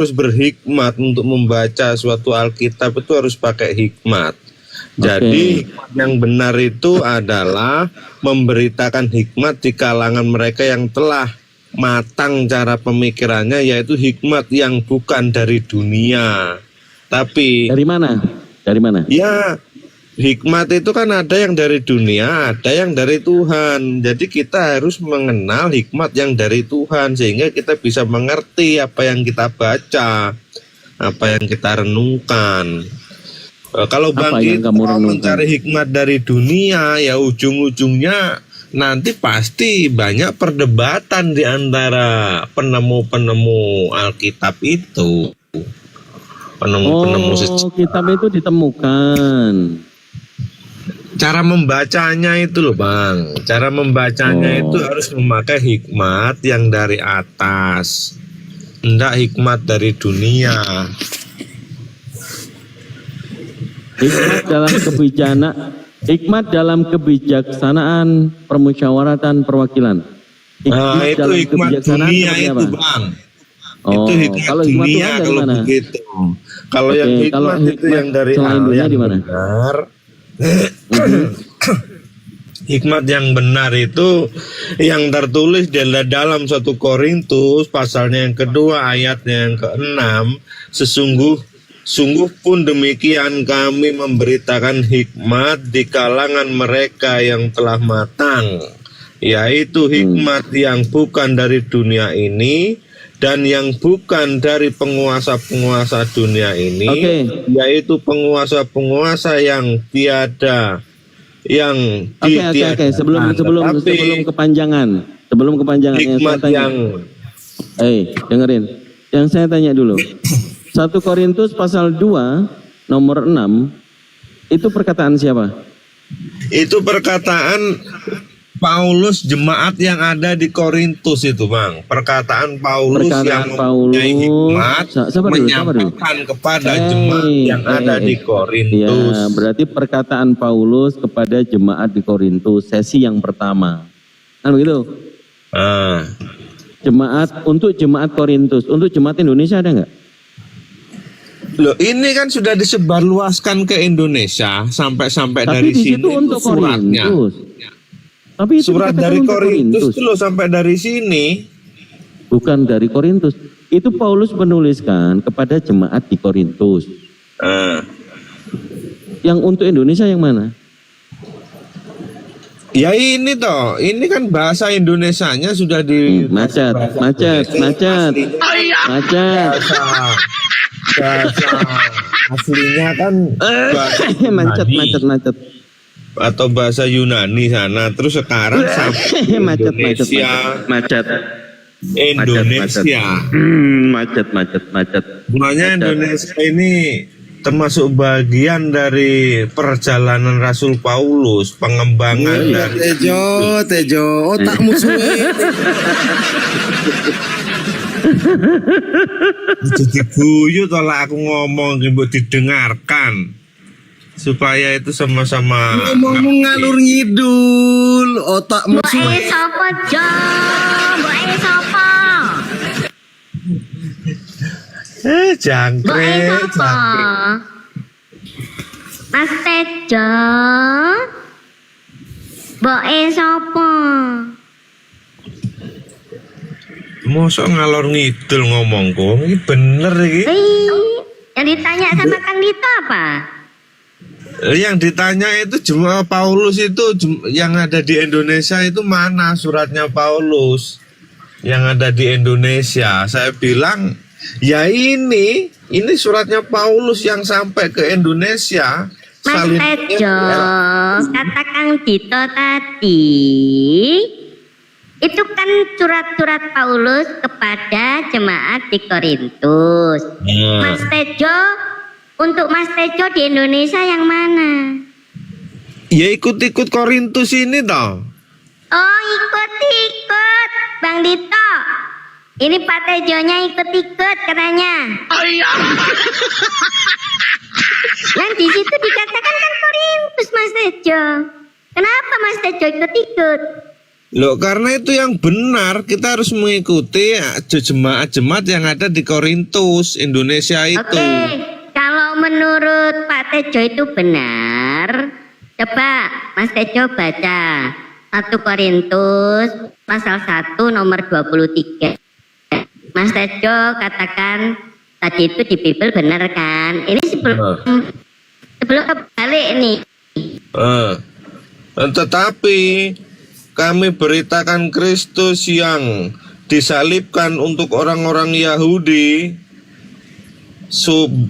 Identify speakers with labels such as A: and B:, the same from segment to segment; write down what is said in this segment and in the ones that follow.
A: harus berhikmat untuk membaca suatu Alkitab itu harus pakai hikmat. Jadi hikmat yang benar itu adalah memberitakan hikmat di kalangan mereka yang telah matang cara pemikirannya, yaitu hikmat yang bukan dari dunia. Tapi
B: dari mana? Dari mana?
A: Ya, hikmat itu kan ada yang dari dunia, ada yang dari Tuhan. Jadi kita harus mengenal hikmat yang dari Tuhan sehingga kita bisa mengerti apa yang kita baca, apa yang kita renungkan. Kalau Bang Gito mencari hikmat dari dunia, ya ujung-ujungnya nanti pasti banyak perdebatan di antara penemu-penemu Alkitab itu. Penemu-penemu
B: kitab itu ditemukan.
A: Cara membacanya itu loh Bang. Cara membacanya itu harus memakai hikmat yang dari atas, tidak hikmat dari dunia.
B: Hikmat dalam kebijaksanaan permusyawaratan perwakilan.
A: Nah, itu hikmat dunia itu Bang. Itu hikmat
B: kalau
A: dunia kalau begitu. Kalau yang hikmat itu yang dari Allah yang benar. Hikmat yang benar itu yang tertulis dalam 1 Korintus pasalnya yang kedua ayatnya yang ke-6, sungguh pun demikian kami memberitakan hikmat di kalangan mereka yang telah matang, yaitu hikmat yang bukan dari dunia ini dan yang bukan dari penguasa-penguasa dunia ini, yaitu penguasa-penguasa yang tiada yang
B: sebelum kepanjangan
A: hikmat yang
B: dengerin yang saya tanya dulu. 1 Korintus pasal 2 nomor 6 itu perkataan siapa?
A: Itu perkataan Paulus jemaat yang ada di Korintus itu Bang. Perkataan Paulus yang mempunyai hikmat menyampaikan kepada jemaat yang ada di Korintus.
B: Ya, berarti perkataan Paulus kepada jemaat di Korintus sesi yang pertama. Kan begitu? Untuk jemaat Korintus, untuk jemaat Indonesia ada nggak?
A: Loh, ini kan sudah disebarluaskan ke Indonesia sampai dari sini itu suratnya.
B: Tapi itu
A: surat dari Korintus itu loh sampai dari sini.
B: Bukan dari Korintus. Itu Paulus menuliskan kepada jemaat di Korintus. Yang untuk Indonesia yang mana?
A: Ya ini toh, ini kan bahasa Indonesianya sudah di
B: macet.
A: Bahasa aslinya kan
B: macet.
A: Atau bahasa Yunani sana, terus sekarang sampai Indonesia.
B: Macet.
A: Sebenarnya Indonesia ini termasuk bagian dari perjalanan Rasul Paulus, pengembangan dari
C: Tejo, otakmu suwe.
A: Jadi guyu tolak aku ngomong didengarkan. Supaya itu sama-sama
C: ngomong ngalur ngidul, otakmu
D: suwe.
A: Jangkrik.
D: Mas Tejo. Boe sapa?
A: Mosok ngalor ngidul ngomongku, ini bener iki.
D: Yang ditanya sama Kang Dito apa?
A: Yang ditanya itu jemaat Paulus itu yang ada di Indonesia itu mana suratnya Paulus yang ada di Indonesia. Saya bilang ya ini suratnya Paulus yang sampai ke Indonesia.
D: Mas Tejo, kata Kang Dito tadi itu kan surat-surat Paulus kepada jemaat di Korintus. Mas Tejo, untuk Mas Tejo di Indonesia yang mana?
A: Ya ikut-ikut Korintus ini toh.
D: Oh ikut-ikut Bang Dito. Ini Pak Tejonya ikut-ikut katanya.
C: Oh iya.
D: Yang di situ dikatakan kan Korintus Mas Tejo. Kenapa Mas Tejo ikut-ikut?
A: Loh, karena itu yang benar, kita harus mengikuti jemaat-jemaat yang ada di Korintus, Indonesia itu.
D: Oke, kalau menurut Pak Tejo itu benar, coba Mas Tejo baca 1 Korintus pasal 1 nomor 23. Mas Tejo katakan tadi itu di Bible benar kan? Ini sebelum kebalik nih.
A: Tetapi kami beritakan Kristus yang disalibkan untuk orang-orang Yahudi,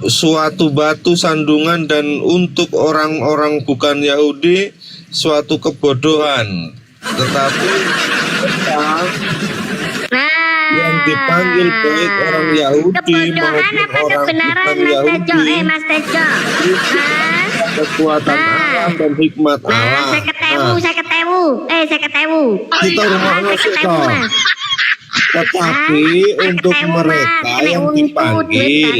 A: suatu batu sandungan, dan untuk orang-orang bukan Yahudi suatu kebodohan. Tetapi yang dipanggil baik orang Yahudi
D: kebodohan apa
A: orang
D: kebenaran
A: bukan
D: Mas Tejo?
A: Yahudi,
D: Mas Tejo.
A: kekuatan Allah dan hikmat Allah.
D: Saya ketemu.
A: Kita rumah Mas. Tetapi untuk mereka yang dipanggil,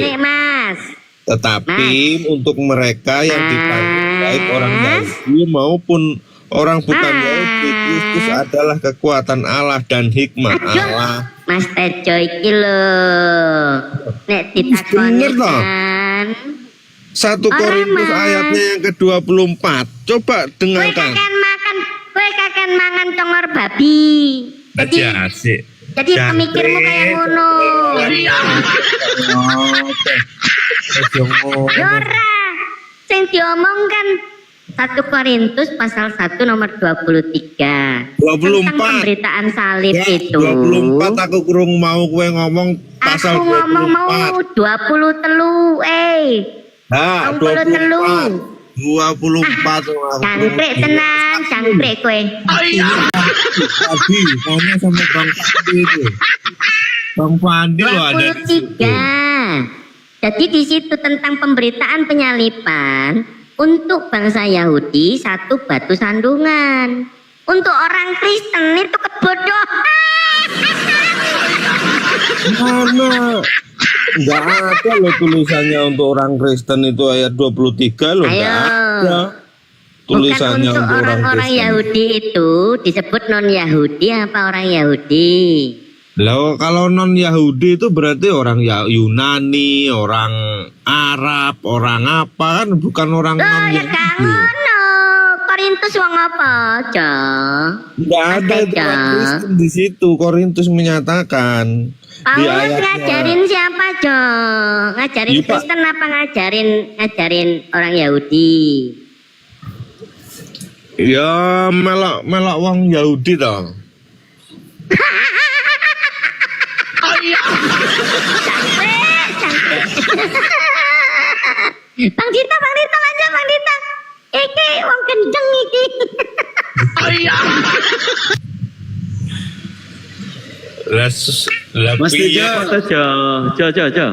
A: untuk mereka yang dipanggil baik orang Yahudi maupun orang bukan Yahudi, Kristus adalah kekuatan Allah dan hikmat Allah.
D: Mas Tejo iki lho. Nek ditakoni kan
A: 1 Korintus ayatnya yang ke-24. Coba
D: Kowe
A: dengarkan.
D: kakek mangan congor babi. Jadi pemikirmu kayak ngono. Yora, sing diomongkan 1 Korintus pasal 1 nomor 23.
A: 24.
D: Tentang pemberitaan salib
A: Ya,
D: itu.
A: 24 aku kurung mau kowe ngomong pasal
D: Aku ngomong mau 20 telu,
A: Nah,
D: 24.
A: 24.
D: Cangkrek tenan, cangkrek kowe.
A: Tadi tanya sama Bang Fandi itu. Bang Fandi loh ada.
D: 23. Jadi di situ tentang pemberitaan penyalipan untuk bangsa Yahudi satu batu sandungan. Untuk orang Kristen itu kebodohan.
A: Mana? Enggak ada loh tulisannya untuk orang Kristen itu ayat 23 loh.
D: Ayo.
A: Enggak ada.
D: Bukan
A: Tulisannya
D: untuk orang-orang
A: Kristen.
D: Yahudi itu disebut non Yahudi apa orang Yahudi?
A: Loh, kalau non Yahudi itu berarti orang Yunani, orang Arab, orang apa kan, bukan orang
D: Loh
A: non
D: ya kan ngono. Korintus wong apa aja?
A: Enggak ada itu
D: Ada.
A: orang Kristen di situ. Korintus menyatakan di
D: Paulus
A: ayatnya.
D: ngajarin siapa Jo? Ngajarin
A: Iya, Pak.
D: Kristen apa ngajarin orang Yahudi?
A: Ya melok wong Yahudi toh.
D: Bang Dita aja Bang Dita. Iki wong kenceng iki.
C: Mas Tejo.
B: Jo.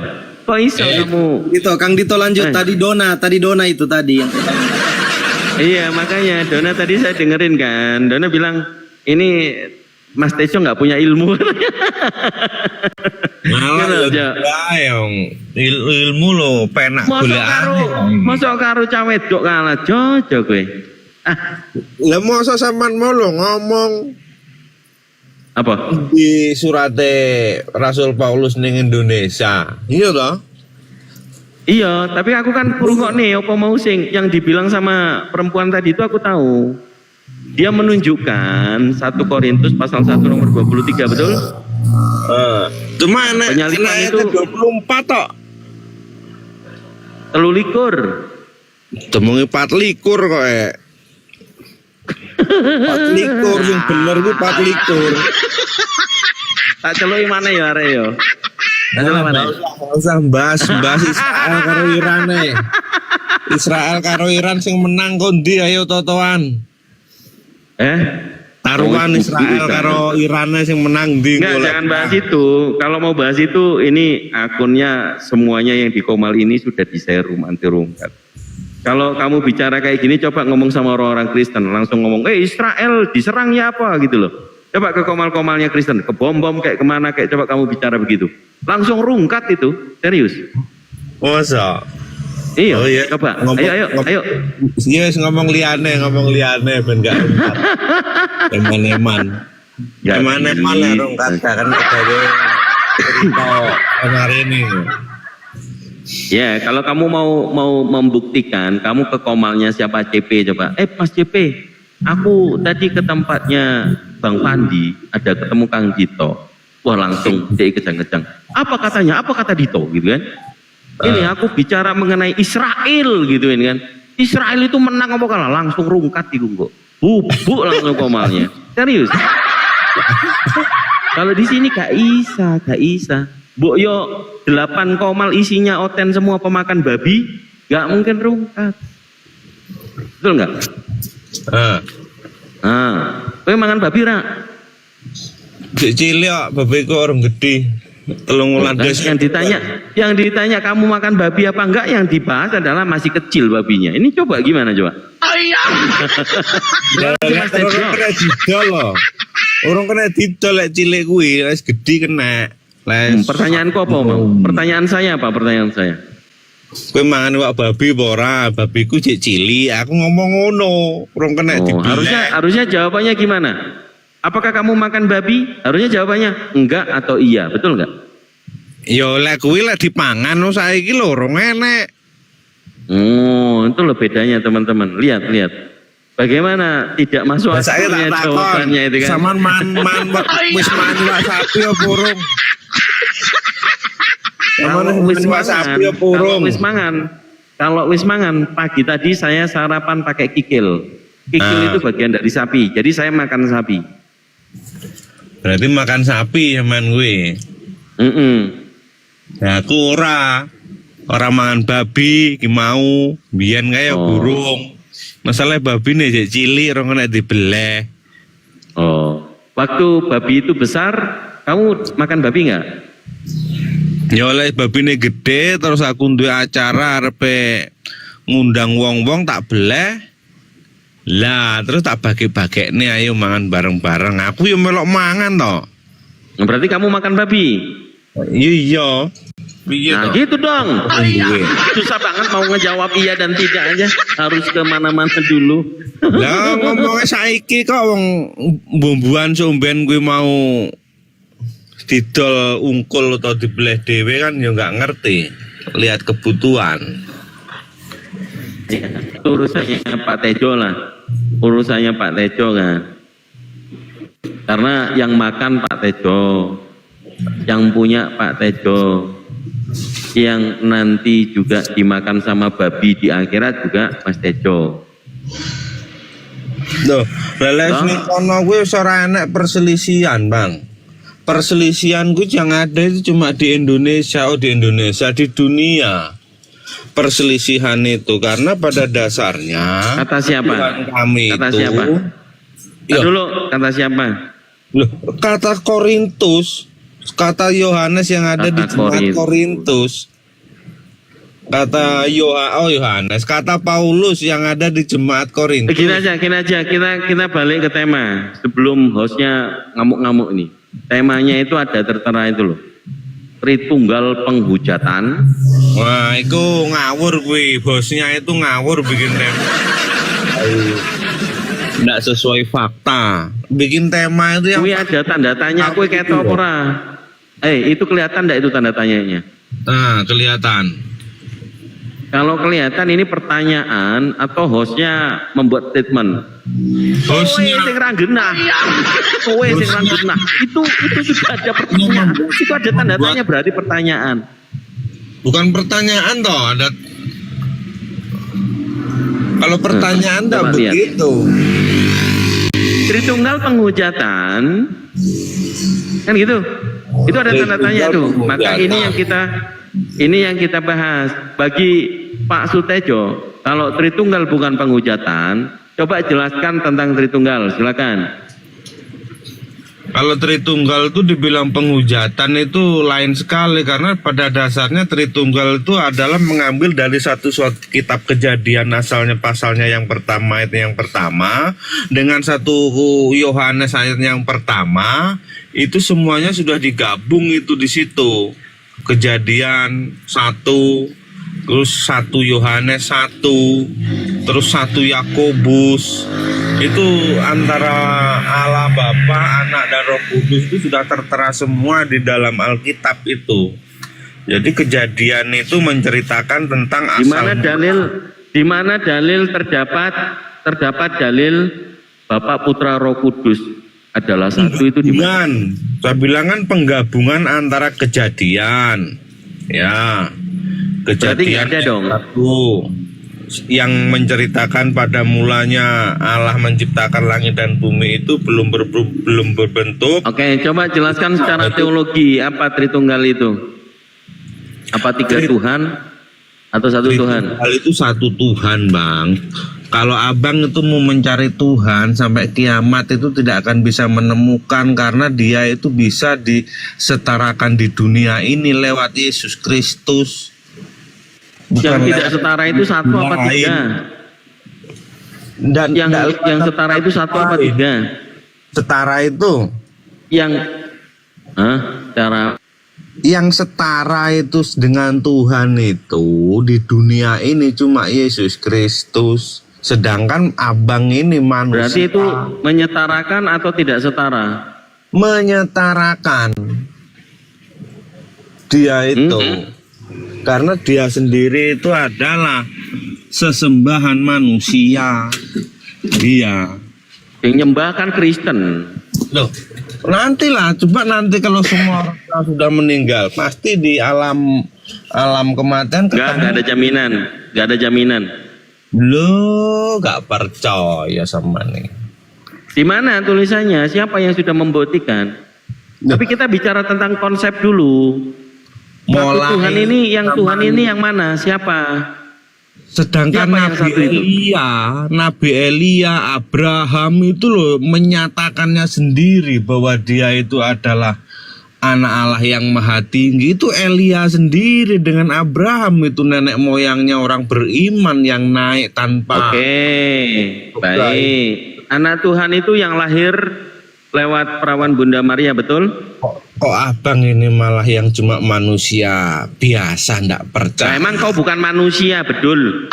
B: Kok iso kamu?
C: Gitu, Kang Dito lanjut. Tadi Dona itu tadi.
B: Iya, makanya Dona tadi saya dengerin kan. Dona bilang ini Mas Tejo nggak punya ilmu.
A: Malah
B: Jo.
A: yang ilmu lo penak
B: Masuk karo cawe dok kalah Jo kowe.
A: Lah masa sampean mau lo ngomong
B: Apa?
A: di surate Rasul Paulus ning Indonesia. Iya toh?
B: Iya, tapi aku kan nih apa mau sing yang dibilang sama perempuan tadi itu aku tahu. Dia menunjukkan 1 Korintus pasal 1 nomor 23, betul?
A: Cuma enak
B: Penyalipan itu
A: 24 tok.
B: 23.
A: Temungi 24 kok 24 yang bener ku 24.
B: Tak celuki mana ya arek ya? Tak celuk mana?
A: Nggak usah bahas Israel karo Iran Israel karo Iran sing menang kondi ayo totoan. Taruhan Israel karo Iran sing menang ndi?
B: Enggak, jangan bahas itu. Kalau mau bahas itu, ini akunnya semuanya yang di Komal ini sudah di-share anti rungkat. Kalau kamu bicara kayak gini, coba ngomong sama orang-orang Kristen, langsung ngomong, Israel diserangnya apa gitu loh. Coba ke Komal-Komalnya Kristen, ke bom-bom kayak kemana, kayak coba kamu bicara begitu. Langsung rungkat itu, serius.
A: Masa?
B: Iya,
A: Oh, iya.
B: coba.
A: Ngomong-
B: Ayo.
A: Yes, ngomong liane ben gak eman-eman.
B: Nggak
A: Gimana
B: bisa.
A: mana dong kata kan dari cerita hari ini.
B: Ya, kalau kamu mau membuktikan, kamu ke komalnya siapa CP coba. Mas CP, aku tadi ke tempatnya Bang Pandi, ada ketemu Kang Dito. Wah langsung dia kejang-kejang. Apa katanya? Apa kata Dito gitu kan? Ini aku bicara mengenai Israel gitu ini kan. Israel itu menang apa kalah? Langsung rungkat di kok. Bubuk langsung komalnya. Serius. Kalau di sini gak isa. Mbok yo 8 komal isinya oten semua pemakan babi, gak mungkin rungkat. Betul nggak? Kowe mangan babi ra?
A: Cek cilik kok babiku orang gede. Telung wulan des.
B: Yang ditanya kamu makan babi apa enggak, yang dibahas adalah masih kecil babinya. Ini coba gimana coba?
A: Orang kena didol loh. Orang kena didol lek cilik kuwi, wis gede kena.
B: Pertanyaanku apa, Bang? Pertanyaan saya apa? Pertanyaan saya.
A: Kowe mangan iwak babi apa ora? Babiku cek cilik, aku ngomong ngono. Orang kena didol.
B: Harusnya jawabannya gimana? Apakah kamu makan babi? Harusnya jawabannya enggak atau iya, betul enggak?
A: Ya lek kuwi lek dipangan saiki lho rong enek.
B: Itu loh bedanya teman-teman. Lihat. Bagaimana tidak masuk akalnya jawabannya itu kan?
A: Saman man wis mangan sapi apa urung?
B: Kalau wis mangan pagi tadi saya sarapan pakai kikil. Kikil itu bagian dari sapi. Jadi saya makan sapi.
A: Berarti makan sapi zaman gue. Ya aku ora mangan babi, ki mau biyen kaya burung. Masalah babi nih cek cilik orang kena dibeleh.
B: Waktu babi itu besar, kamu makan babi nggak?
A: Ya oleh babi nih gede, terus aku duwe acara arepe ngundang wong-wong tak beleh. Lah terus tak bagi-bagi nih ayo mangan bareng-bareng. Aku yo melok mangan toh.
B: Berarti kamu makan babi?
A: Iya.
B: Nah gitu dong. Susah banget mau ngejawab iya dan tidak aja. Harus kemana-mana dulu.
A: Lah ngomongnya saiki kok wong bumbuan somben gue mau didol ungkul atau dibeleh dewe kan ya nggak ngerti. Lihat kebutuhan.
B: Itu urusannya Pak Tejo lah. Urusannya Pak Tejo kan. Karena yang makan Pak Tejo, yang punya Pak Tejo, yang nanti juga dimakan sama babi di akhirat juga Mas Tejo.
A: Loh, leles ning kono kuwi ora enek perselisihan, Bang. Perselisihan kuwi yang ada itu cuma di Indonesia, di dunia. Perselisihan itu karena pada dasarnya
B: kata siapa?
A: Kami
B: kata
A: itu,
B: siapa?
A: Ya.
B: Dulu kata siapa?
A: Loh, kata Korintus, kata Yohanes yang ada di jemaat Korintus. Kata Yohanes, kata Paulus yang ada di jemaat Korintus.
B: Gini aja, kita balik ke tema sebelum hostnya ngamuk-ngamuk nih. Temanya itu ada tertera itu loh. Tritunggal penghujatan.
A: Wah, itu ngawur gue, bosnya itu ngawur bikin tema. Nggak sesuai fakta. Bikin tema itu yang
B: Kui ada tanda tanya, kui ketok ora. Itu kelihatan enggak itu tanda tanyanya?
A: Nah, kelihatan.
B: Kalau kelihatan ini pertanyaan atau hostnya membuat statement.
A: Hostnya
B: Kowe sing ra genah. Kowe sing ra genah. Itu sudah ada pertanyaan. Itu ada tanda tanya berarti pertanyaan.
A: bukan pertanyaan toh, ada. Kalau pertanyaan tak begitu.
B: Tritunggal penghujatan kan gitu. Itu ada tanda tanya tuh. Maka ini yang kita bahas. Bagi Pak Sutejo, kalau Tritunggal bukan penghujatan, coba jelaskan tentang Tritunggal, silakan.
A: Kalau Tritunggal itu dibilang penghujatan itu lain sekali, karena pada dasarnya Tritunggal itu adalah mengambil dari suatu kitab Kejadian, asalnya pasalnya yang pertama itu yang pertama, dengan satu Yohanes ayat yang pertama, itu semuanya sudah digabung itu di situ. Kejadian 1, terus 1 Yohanes 1, terus 1 Yakobus, Itu antara Allah Bapa, Anak dan Roh Kudus itu sudah tertera semua di dalam Alkitab itu. Jadi kejadian itu menceritakan tentang
B: Di mana
A: asal
B: dalil terdapat dalil Bapa, Putra, Roh Kudus adalah satu itu di mana?
A: Saya bilang kan penggabungan antara kejadian, ya,
B: Berarti nggak ada dong.
A: satu yang menceritakan pada mulanya Allah menciptakan langit dan bumi itu belum berbentuk.
B: Oke, coba jelaskan secara teologi apa Tritunggal itu? Apa 3 Tuhan atau satu Tuhan?
A: Hal itu satu Tuhan, Bang. Kalau abang itu mau mencari Tuhan sampai kiamat itu tidak akan bisa menemukan, karena dia itu bisa disetarakan di dunia ini lewat Yesus Kristus.
B: Yang tidak setara itu satu apa tiga?
A: Dan
B: Yang setara itu satu apa tiga?
A: Setara itu yang setara itu dengan Tuhan itu di dunia ini cuma Yesus Kristus. Sedangkan abang ini manusia.
B: Berarti itu menyetarakan atau tidak setara?
A: Menyetarakan. Dia itu karena dia sendiri itu adalah sesembahan manusia. Dia
B: Yang nyembah kan Kristen.
A: loh, nantilah, coba nanti kalau semua orang sudah meninggal, pasti di alam kematian
B: Nggak ada jaminan, nggak ada jaminan.
A: Lo gak percaya sama nih.
B: Di mana tulisannya? Siapa yang sudah membuktikan? Tapi kita bicara tentang konsep dulu. Satu Tuhan ini, yang mana? Siapa?
A: Sedangkan
B: Siapa yang satu itu?
A: Nabi Elia, Abraham itu loh menyatakannya sendiri bahwa dia itu adalah anak Allah yang maha tinggi. Itu Elia sendiri dengan Abraham, itu nenek moyangnya orang beriman yang naik tanpa.
B: Oke, baik. Anak Tuhan itu yang lahir lewat perawan Bunda Maria, betul?
A: Kok abang ini malah yang cuma manusia biasa, ndak
B: Nah,
A: percaya.
B: emang kau bukan manusia, betul?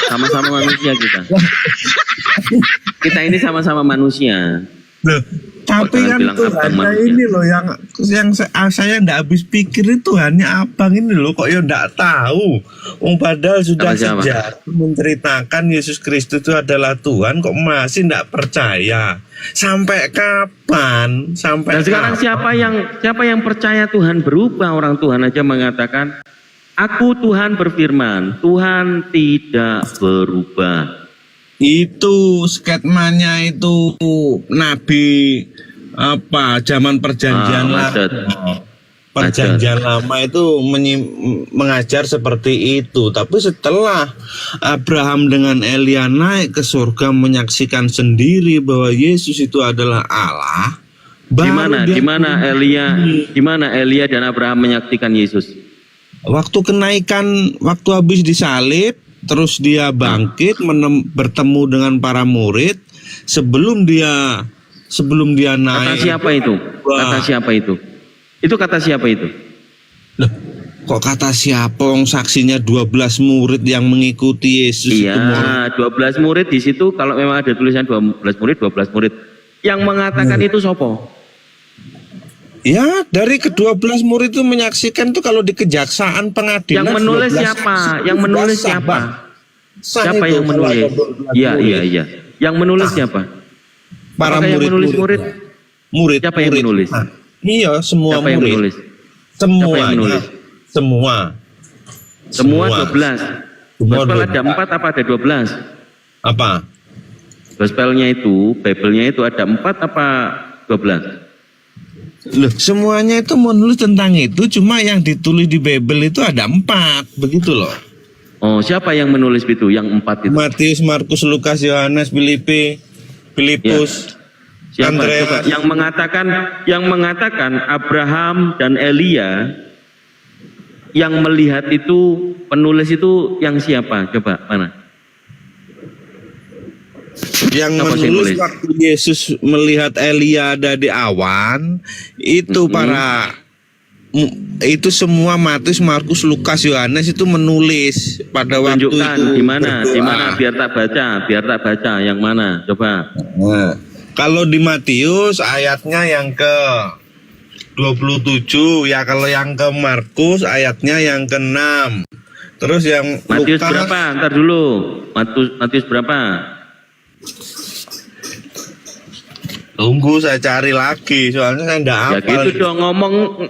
B: Sama-sama manusia kita. Kita ini sama-sama manusia.
A: Loh, tapi
B: jangan
A: kan
B: bilang abang
A: Tuhannya
B: manusia.
A: ini loh yang saya ndak habis pikir itu Tuhannya abang ini loh, kok ya ndak tahu. Padahal sudah
B: Siapa?
A: sejarah menceritakan Yesus Kristus itu adalah Tuhan, kok masih ndak percaya. Sampai kapan?
B: Dan sekarang siapa yang percaya Tuhan berubah? Orang Tuhan aja mengatakan, aku Tuhan berfirman, Tuhan tidak berubah.
A: Itu sketmanya itu nabi apa zaman perjanjian lama. Perjanjian lama itu mengajar seperti itu. Tapi setelah Abraham dengan Elia naik ke surga menyaksikan sendiri bahwa Yesus itu adalah Allah.
B: Di mana Elia dan Abraham menyaksikan Yesus?
A: Waktu kenaikan, waktu habis disalib, terus dia bangkit bertemu dengan para murid sebelum dia naik.
B: Kata siapa itu? Kata siapa itu? Itu kata siapa itu?
A: Loh, kok kata siapa? Wong saksinya 12 murid yang mengikuti Yesus.
B: Iya, 12 murid di situ. Kalau memang ada tulisan 12 murid. Yang mengatakan itu sopo?
A: Ya, dari ke-12 murid itu menyaksikan tuh kalau di kejaksaan pengadilan.
B: Yang menulis siapa? Yang menulis siapa? Siapa yang menulis? Iya. Yang menulis siapa?
A: Para
B: yang menulis murid. Siapa yang menulis?
A: Iya, semua
B: Siapa yang
A: murid.
B: menulis?
A: Semuanya.
B: Siapa yang menulis? Semua 12. Gospel ada 4 apa ada 12?
A: Apa?
B: Gospelnya itu, Bible-nya itu ada 4 apa 12?
A: Loh, semuanya itu menulis tentang itu, cuma yang ditulis di Bible itu ada 4, begitu loh.
B: Oh, siapa yang menulis itu? Yang 4 itu?
A: Matius, Markus, Lukas, Yohanes, Filipus,
B: Siapa?
A: Andreas.
B: Coba, yang mengatakan Abraham dan Elia yang melihat itu, penulis itu yang siapa? Coba mana?
A: Yang
B: Siapa sih
A: menulis
B: nulis?
A: waktu Yesus melihat Elia ada di awan itu itu semua Matius, Markus, Lukas, Yohanes itu menulis pada waktu
B: Tunjukkan
A: itu
B: di mana
A: berdoa.
B: biar tak baca yang mana coba.
A: Nah, kalau di Matius ayatnya yang ke 27 ya, kalau yang ke Markus ayatnya yang ke-6. Terus yang
B: Matius
A: Lukas
B: berapa? Ntar dulu. Matius berapa?
A: tunggu saya cari lagi soalnya saya enggak
B: Ya
A: hafal.
B: gitu dong,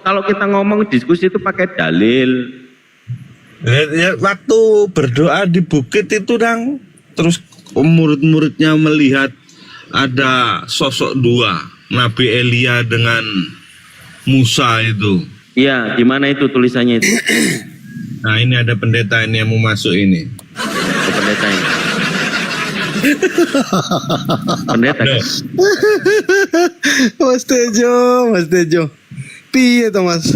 B: kalau kita ngomong diskusi itu pakai dalil.
A: Ya, waktu berdoa di bukit itu Dang, terus murid-muridnya melihat ada sosok dua, Nabi Elia dengan Musa itu.
B: Iya, di mana itu tulisannya itu?
A: Nah ini ada pendeta ini yang mau masuk ini.
B: Ke pendeta ini. Pendeta kan?
C: Mas Tejo. Piye to Mas?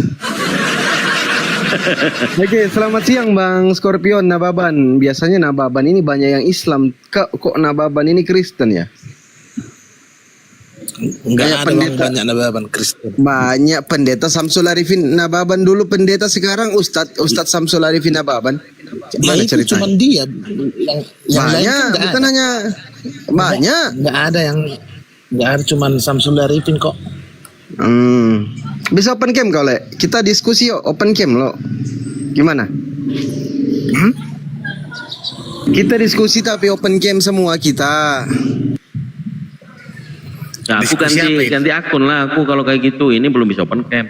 C: Oke, selamat siang Bang Scorpion Nababan. Biasanya Nababan ini banyak yang Islam. Kok Nababan ini Kristen ya?
E: Enggak
C: Kayak
E: ada
C: pendeta.
E: bang, banyak nababan Kristen.
C: Banyak pendeta Samsul Arifin Nababan dulu pendeta, sekarang Ustadz Samsul Arifin Nababan.
E: Ya
C: Mana
E: itu
C: ceritanya?
E: cuma dia. Yang lain
C: Banyak,
E: kan enggak
C: bukan
E: ada.
C: hanya banyak.
E: Enggak ada yang enggak ada, cuman Samsul Arifin kok.
C: Bisa open cam kau Le? Kita diskusi yuk, open cam lo. Gimana? Kita diskusi tapi open cam semua kita.
B: Nah, aku ganti akun lah aku kalau kayak gitu. Ini belum bisa open cam.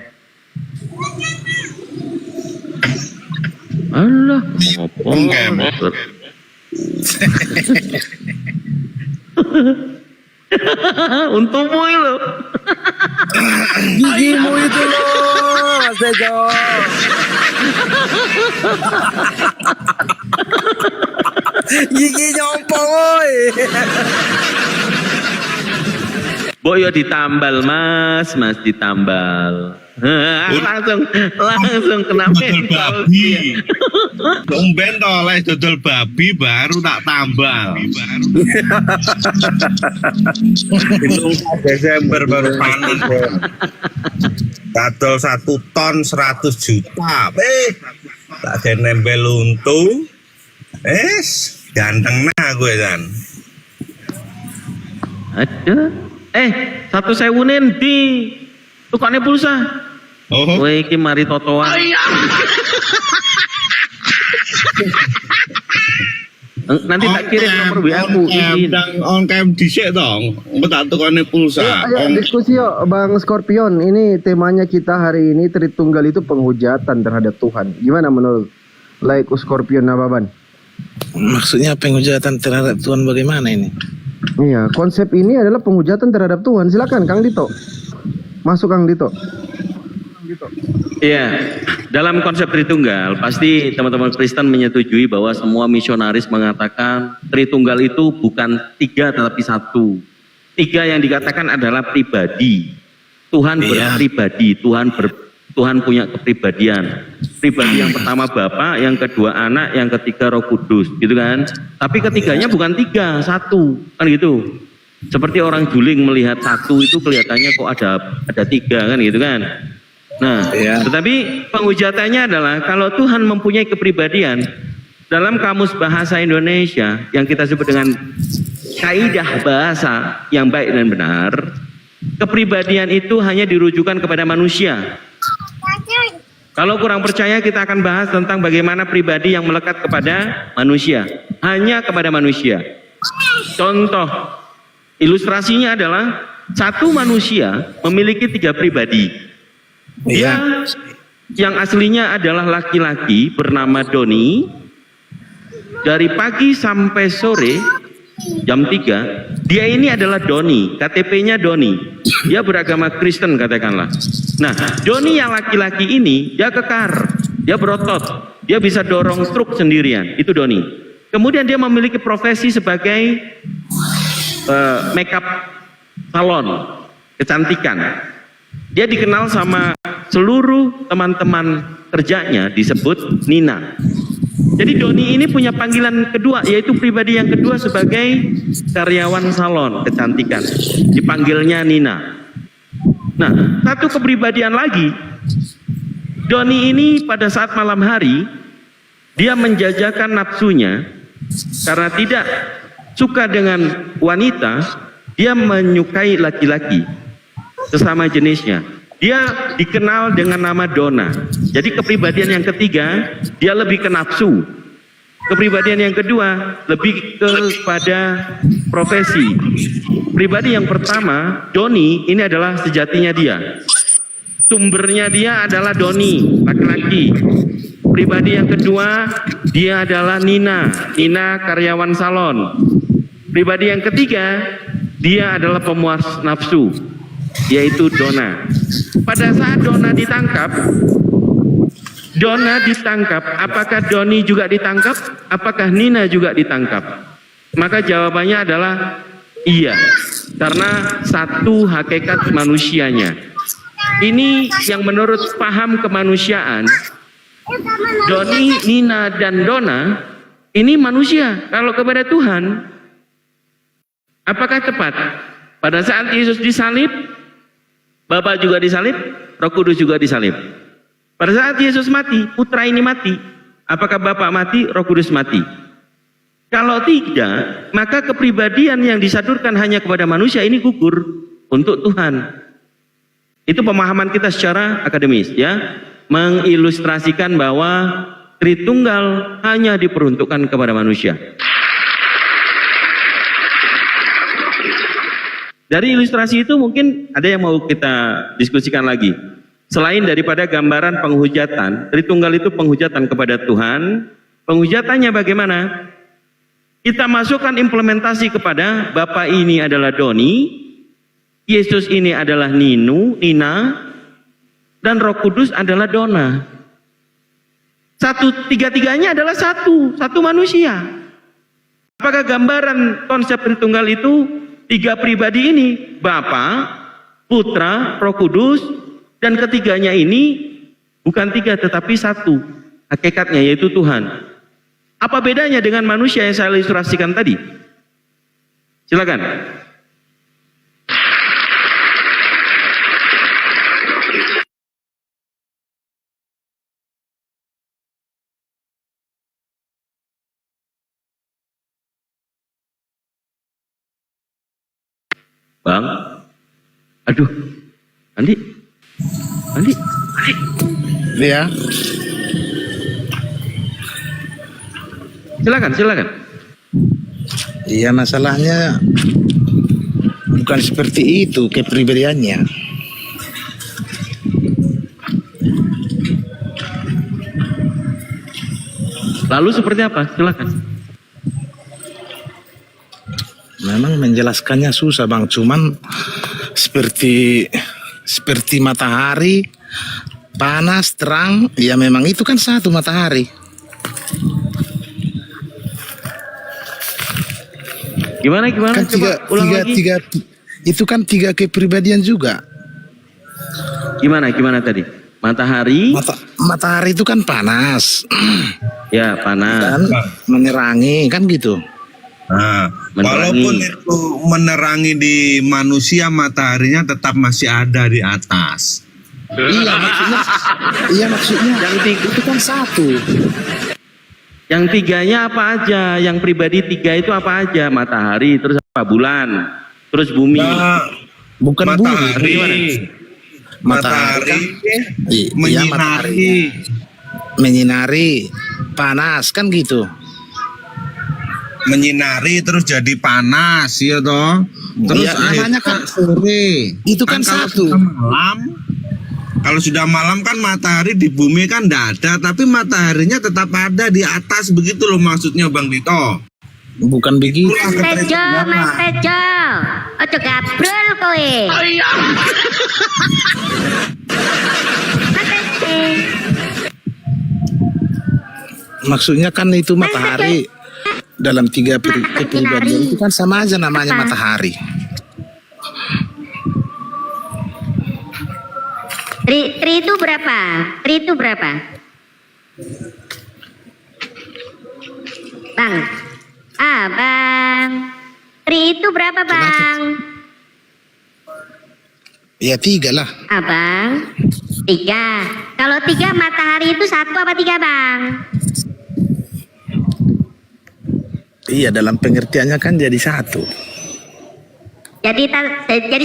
B: Alah,
A: Open cam.
B: Untungmu itu.
C: Gigimu itu lo, Mas Tejo. Giginya ompong, woi.
B: Boyo ditambal mas ditambal. langsung kena
A: Dodol
B: mental.
A: babi. Tumben toh oleh dodol babi baru tak tambal. Itu Desember baru panen. Dodol 1 ton 100 juta. Tak ada nempel untung. Ganteng nah gue kan.
B: Ada. 1.000 di tukangnya pulsa.
A: Oh.
B: Kowe iki mari totoan. Nanti tak kirim nomor WA aku izin.
A: On cam dhisik to. Engko tak tukane pulsa.
C: Ayo diskusi yuk, Bang Scorpion. Ini temanya kita hari ini, Tritunggal itu penghujatan terhadap Tuhan. Gimana menurut Scorpion Nababan?
E: Maksudnya penghujatan terhadap Tuhan bagaimana ini?
C: Iya, konsep ini adalah penghujatan terhadap Tuhan. Silakan Kang Dito. Masuk Kang Dito.
B: Iya, dalam konsep Tritunggal pasti teman-teman Kristen menyetujui bahwa semua misionaris mengatakan Tritunggal itu bukan 3 tetapi 1. 3 yang dikatakan adalah pribadi. Tuhan berpribadi, Tuhan punya kepribadian. Pribadi yang pertama Bapa, yang kedua Anak, yang ketiga Roh Kudus, gitu kan? Tapi ketiganya bukan 3, 1, kan gitu. Seperti orang juling melihat 1 itu kelihatannya kok ada 3 kan gitu kan? Nah, tetapi penghujatannya adalah kalau Tuhan mempunyai kepribadian dalam kamus bahasa Indonesia yang kita sebut dengan kaidah bahasa yang baik dan benar, kepribadian itu hanya dirujukan kepada manusia. Kalau kurang percaya kita akan bahas tentang bagaimana pribadi yang melekat kepada manusia, hanya kepada manusia. Contoh ilustrasinya adalah satu manusia memiliki 3 pribadi. Dia yang aslinya adalah laki-laki bernama Doni. Dari pagi sampai sore jam 3 dia ini adalah Doni, KTP-nya Doni. Dia beragama Kristen katakanlah. Nah, Doni yang laki-laki ini dia kekar, dia berotot, dia bisa dorong truk sendirian. Itu Doni. Kemudian dia memiliki profesi sebagai makeup salon kecantikan. Dia dikenal sama seluruh teman-teman kerjanya disebut Nina. Jadi Doni ini punya panggilan kedua, yaitu pribadi yang kedua sebagai karyawan salon kecantikan. Dipanggilnya Nina. Nah, satu kepribadian lagi Doni ini pada saat malam hari dia menjajakan nafsunya karena tidak suka dengan wanita, dia menyukai laki-laki sesama jenisnya. Dia dikenal dengan nama Dona. Jadi kepribadian yang ketiga, dia lebih ke nafsu. Kepribadian yang kedua, lebih kepada profesi. Pribadi yang pertama, Doni, ini adalah sejatinya dia. Sumbernya dia adalah Doni, laki-laki. Pribadi yang kedua, dia adalah Nina. Nina karyawan salon. Pribadi yang ketiga, dia adalah pemuas nafsu, yaitu Dona. Pada saat Dona ditangkap, apakah Doni juga ditangkap? Apakah Nina juga ditangkap? Maka jawabannya adalah iya, karena satu hakikat manusianya. Ini yang menurut paham kemanusiaan, Doni, Nina, dan Dona ini manusia. Kalau kepada Tuhan, apakah tepat? Pada saat Yesus disalib, Bapa juga disalib, Roh Kudus juga disalib. Pada saat Yesus mati, putra ini mati. Apakah Bapa mati, Roh Kudus mati? Kalau tidak, maka kepribadian yang disadurkan hanya kepada manusia ini gugur untuk Tuhan. Itu pemahaman kita secara akademis, ya, mengilustrasikan bahwa Tritunggal hanya diperuntukkan kepada manusia. Dari ilustrasi itu mungkin ada yang mau kita diskusikan lagi. Selain daripada gambaran penghujatan, Tritunggal itu penghujatan kepada Tuhan. Penghujatannya bagaimana? Kita masukkan implementasi kepada Bapa ini adalah Doni, Yesus ini adalah Nina, dan Roh Kudus adalah Dona. Tiga-tiganya adalah satu manusia. Apakah gambaran konsep Tritunggal itu tiga pribadi ini, Bapa, Putra, Roh Kudus, dan ketiganya ini bukan tiga tetapi satu hakikatnya, yaitu Tuhan. Apa bedanya dengan manusia yang saya ilustrasikan tadi? Silakan. Bang, aduh, Andi.
E: Ya.
B: Silakan.
E: Iya, masalahnya bukan seperti itu kepribadiannya.
B: Lalu seperti apa? Silakan.
E: Memang menjelaskannya susah, Bang. Cuman seperti matahari, panas, terang, ya memang itu kan satu matahari.
B: Gimana?
E: Kan
B: Coba
E: tiga, itu kan tiga kepribadian juga.
B: Gimana tadi? Matahari?
E: Matahari itu kan panas.
B: Ya, panas.
E: Dan menerangi, kan gitu.
A: Nah, walaupun itu menerangi di manusia, mataharinya tetap masih ada di atas.
E: Iya maksudnya
B: yang tiga
E: itu kan satu.
B: Yang tiganya apa aja? Yang pribadi tiga itu apa aja? Matahari, terus apa? Bulan, terus bumi.
A: Nah,
E: Bukan
A: matahari. Matahari
E: menyinari, panas, kan gitu.
A: Menyinari terus jadi panas, ya toh. Terus
E: Ya, namanya kan
A: sore.
E: itu kan
A: kalau
E: satu.
A: sudah malam, kalau sudah malam kan matahari di bumi kan tidak ada, tapi mataharinya tetap ada di atas, begitu loh maksudnya Bang Dito.
E: Bukan begitu.
D: Mas Tejo, ojo gabrol kowe. Mas Tejo.
E: Maksudnya kan itu matahari dalam tiga kepribadian itu kan sama aja namanya matahari.
D: Tri itu berapa? Bang. Bang. Tri itu berapa, Bang?
E: Ya tiga lah.
D: Bang. Tiga. Kalau tiga matahari itu satu apa tiga bang?
E: Iya, dalam pengertiannya kan jadi satu.
D: Jadi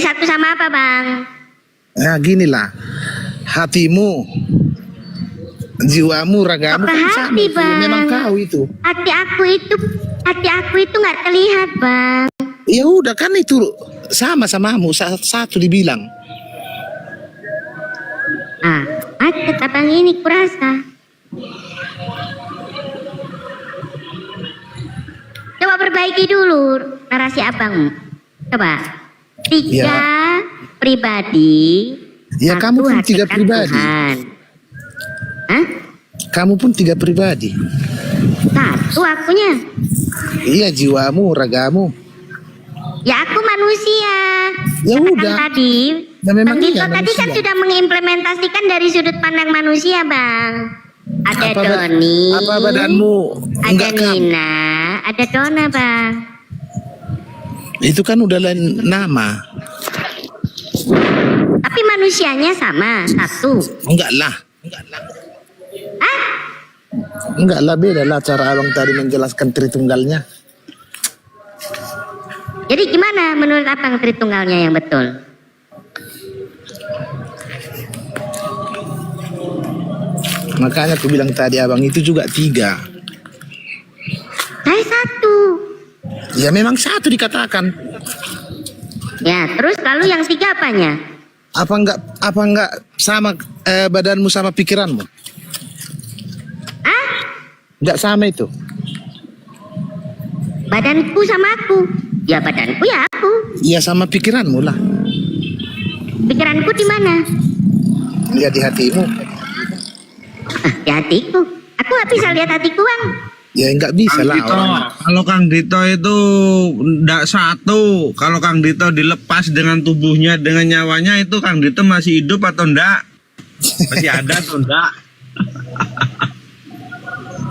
D: satu sama apa bang?
E: Nah ginilah, hatimu, jiwamu, ragamu
D: Apa
E: kan
D: hati,
E: sama.
D: Bang?
E: Memang kau itu.
D: Hati aku itu nggak terlihat bang.
E: Ya udah kan itu sama-samamu, satu dibilang.
D: Ah, macet abang ini kurasa. Coba perbaiki dulu narasi abang. Coba. Tiga pribadi.
E: Ya,
D: satu
E: kamu pun tiga
D: hakikat
E: pribadi.
D: Tuhan. Hah?
E: Kamu pun tiga pribadi.
D: Satu akunya.
E: Iya, jiwamu, ragamu.
D: Ya aku manusia.
E: Ya
D: Katakan
E: udah.
D: tadi.
E: Ya, memang
D: Bang Dito
E: iya,
D: tadi kan
E: manusia.
D: sudah mengimplementasikan dari sudut pandang manusia bang. Ada
E: Apa
D: Doni.
E: apa badanmu
D: Ada
E: enggak kam?
D: Nina. Ada Dona bang.
E: Itu kan udah lain nama.
D: Tapi manusianya sama satu.
E: Enggak lah.
D: Ah,
E: Enggak lah, beda lah cara abang tadi menjelaskan Tritunggalnya.
D: jadi gimana menurut abang Tritunggalnya yang betul?
E: Makanya aku bilang tadi abang itu juga tiga.
D: Saya satu.
E: Ya memang satu dikatakan.
D: Ya terus lalu yang tiga apanya?
E: Apa enggak sama badanmu sama pikiranmu?
D: Ah,
E: Enggak sama itu.
D: badanku sama aku. Ya badanku ya aku.
E: Iya sama pikiranmu lah.
D: Pikiranku di mana?
E: Ya di hatimu.
D: Ah, di hatiku. Aku nggak bisa lihat hatiku bang.
E: Ya enggak bisa
A: Kang
E: lah
A: Dito,
E: orang.
A: kalau Kang Dito itu ndak satu. Kalau Kang Dito dilepas dengan tubuhnya, dengan nyawanya, itu Kang Dito masih hidup atau ndak? Masih ada atau ndak?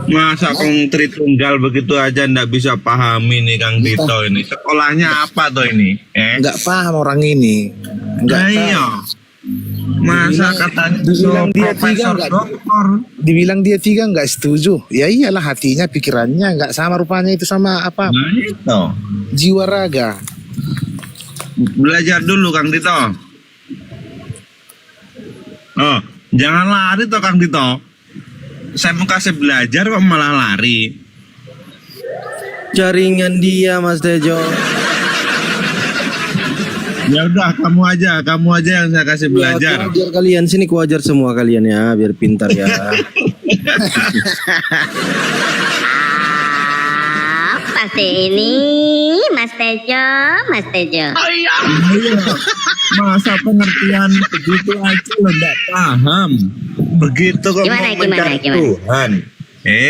A: Masa Kang Tritunggal begitu aja ndak bisa pahami nih Kang Dito ini. Sekolahnya apa tuh ini?
E: Enggak paham orang ini. Enggak
A: Nah,
E: tahu.
A: iya. Masa katanya
E: dibilang dia tiga
A: profesor
E: enggak.
A: doktor.
E: Dibilang dia tiga enggak setuju. Ya iyalah hatinya, pikirannya enggak sama rupanya itu sama apa?
A: Nah itu.
E: Jiwa raga.
A: Belajar dulu Kang Dito. Oh, jangan lari toh Kang Dito. Saya mau kasih belajar kok malah lari.
F: Jaringan dia Mas Tejo.
A: Ya udah kamu aja yang saya kasih belajar.
F: Ya, biar kalian sini kuajar semua kalian ya, biar pintar ya.
D: Apa sih ini Mas Tejo? Mas Tejo.
A: Iya. Masa pengertian begitu aja lo nggak paham. Begitu kok
D: Gimana,
A: mau mencari
D: gimana?
A: Tuhan.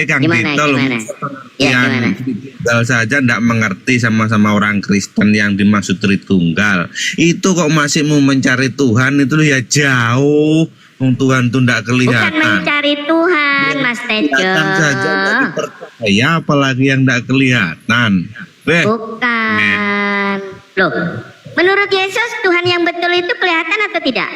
A: Kang
D: Gimana,
A: Dito lo
D: gimana? Ya,
A: yang
D: gimana?
A: Tritunggal saja ndak mengerti sama-sama orang Kristen yang dimaksud Tritunggal. Itu kok masih mau mencari Tuhan itu ya jauh. Tuhan tuh ndak
D: Bukan
A: kelihatan.
D: mencari Tuhan Mas Tejo.
A: Kelihatan saja nggak dipercaya, apalagi yang ndak kelihatan.
D: Bukan. Loh, menurut Yesus Tuhan yang betul itu kelihatan atau tidak?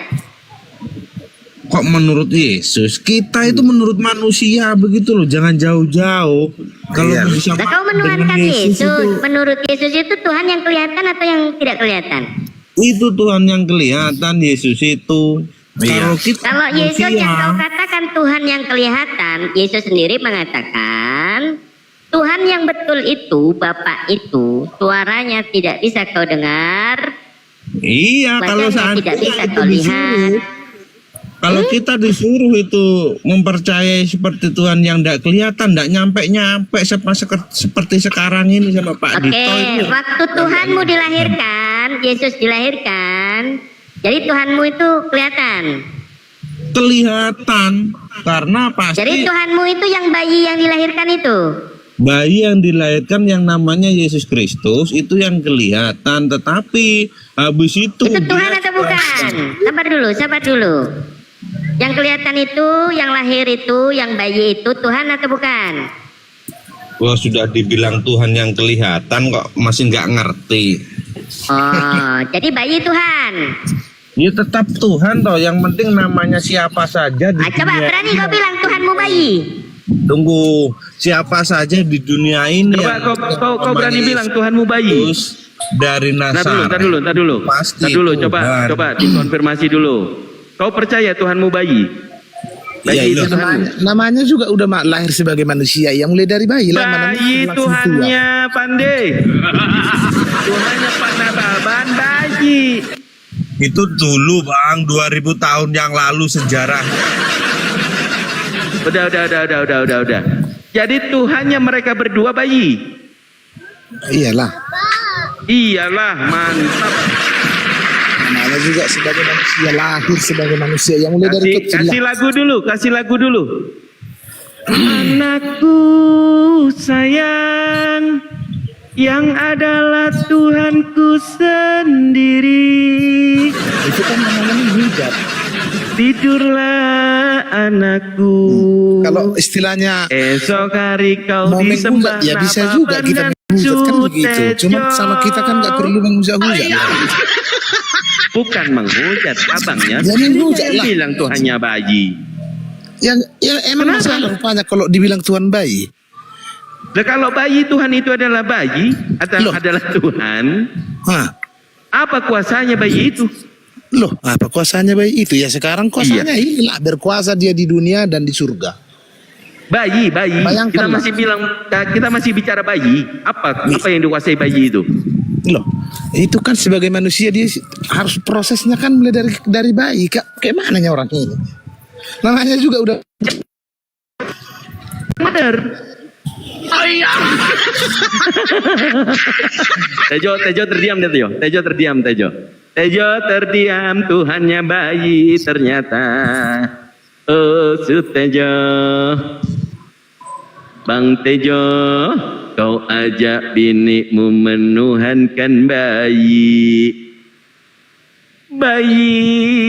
A: Kok menurut Yesus? Kita itu menurut manusia begitu loh, jangan jauh-jauh. Kalau
E: Iya.
A: bisa
D: Nah, kau
A: dengan
D: menuhankan Yesus.
A: itu,
D: Menurut Yesus itu Tuhan yang kelihatan atau yang tidak kelihatan?
A: itu Tuhan yang kelihatan, Yesus itu.
E: Iya.
A: Kalau kita
D: Kalau Yesus
A: manusia,
D: yang kau katakan Tuhan yang kelihatan, Yesus sendiri mengatakan Tuhan yang betul itu, Bapa itu, suaranya tidak bisa kau dengar,
A: iya kalau
D: wajahnya tidak bisa
A: seandainya itu
D: kau lihat.
A: disuruh, kalau kita disuruh itu mempercayai seperti Tuhan yang tidak kelihatan, tidak nyampe seperti sekarang ini sama Pak
D: Oke,
A: Dito ini.
D: waktu Tuhanmu dilahirkan, Yesus dilahirkan, jadi Tuhanmu itu kelihatan.
A: Kelihatan karena pasti
D: Jadi Tuhanmu itu yang bayi yang dilahirkan itu.
A: bayi yang dilahirkan yang namanya Yesus Kristus itu yang kelihatan, tetapi habis itu
D: Itu Tuhan
A: dia-
D: atau bukan? Sabar dulu. Yang kelihatan itu, yang lahir itu, yang bayi itu Tuhan atau bukan?
A: Wah, sudah dibilang Tuhan yang kelihatan kok masih nggak ngerti.
D: Oh, jadi bayi Tuhan.
A: Ya tetap Tuhan toh, yang penting namanya siapa saja di
D: Coba
A: dunia
D: berani
A: ini.
D: kau bilang Tuhanmu bayi.
A: Tunggu, siapa saja di dunia ini
B: Coba
A: yang
B: kau berani bilang Tuhanmu bayi.
A: Yesus dari
B: Ntar
A: Nazaret.
B: dulu.
A: Pasti
B: Ntar dulu,
A: Tuhan.
B: coba dikonfirmasi dulu. Kau percaya Tuhanmu bayi?
A: Iya,
B: Bayi itu
A: iya.
B: Tuhanmu.
E: Namanya juga udah lahir sebagai manusia, yang mulai dari bayi lah.
B: Bayi Tuhannya Pandai. Tuhannya Pak Nababan bayi.
A: Itu dulu Bang, 2000 tahun yang lalu sejarah.
B: Udah. Jadi Tuhannya mereka berdua bayi.
E: Iyalah.
B: Iyalah, mantap.
E: Namanya juga sebagai manusia, lahir sebagai manusia, yang mulai dari kecil.
B: Kasih lagu dulu. Anakku sayang, yang adalah Tuhanku sendiri.
E: Itu kan namanya hujat.
B: Tidurlah anakku.
E: Kalau istilahnya
B: Esok hari kau
E: mau
B: disembah
E: menghujat, ya bisa
B: nama
E: juga kita menghujat kan begitu. Cuma sama kita kan nggak perlu menghujat-hujat.
B: Bukan menghujat, abangnya.
E: Ya, menghujat
B: Yang
E: lah.
B: bilang Tuhannya bayi.
E: Ya emang
B: Kenapa?
E: masalah rupanya kalau dibilang Tuhan bayi.
B: Nah, kalau bayi Tuhan itu adalah bayi atau
E: Loh.
B: adalah Tuhan,
E: Hah.
B: apa kuasanya bayi itu?
E: Loh, apa kuasanya bayi itu? Ya sekarang kuasanya inilah, berkuasa dia di dunia dan di surga.
B: Bayi.
E: Bayangkan
B: Kita
E: lah.
B: masih bicara bayi. Apa yang dikuasai bayi itu?
E: Loh, itu kan sebagai manusia dia harus prosesnya kan mulai dari bayi. Kayak mananya orang ini? Namanya juga udah
B: Benar. Tejo terdiam deh, Tejo terdiam. Tejo terdiam, Tuhannya bayi ternyata. Oh, Tejo. Bang Tejo, kau ajak binimu menuhankan bayi. Bayi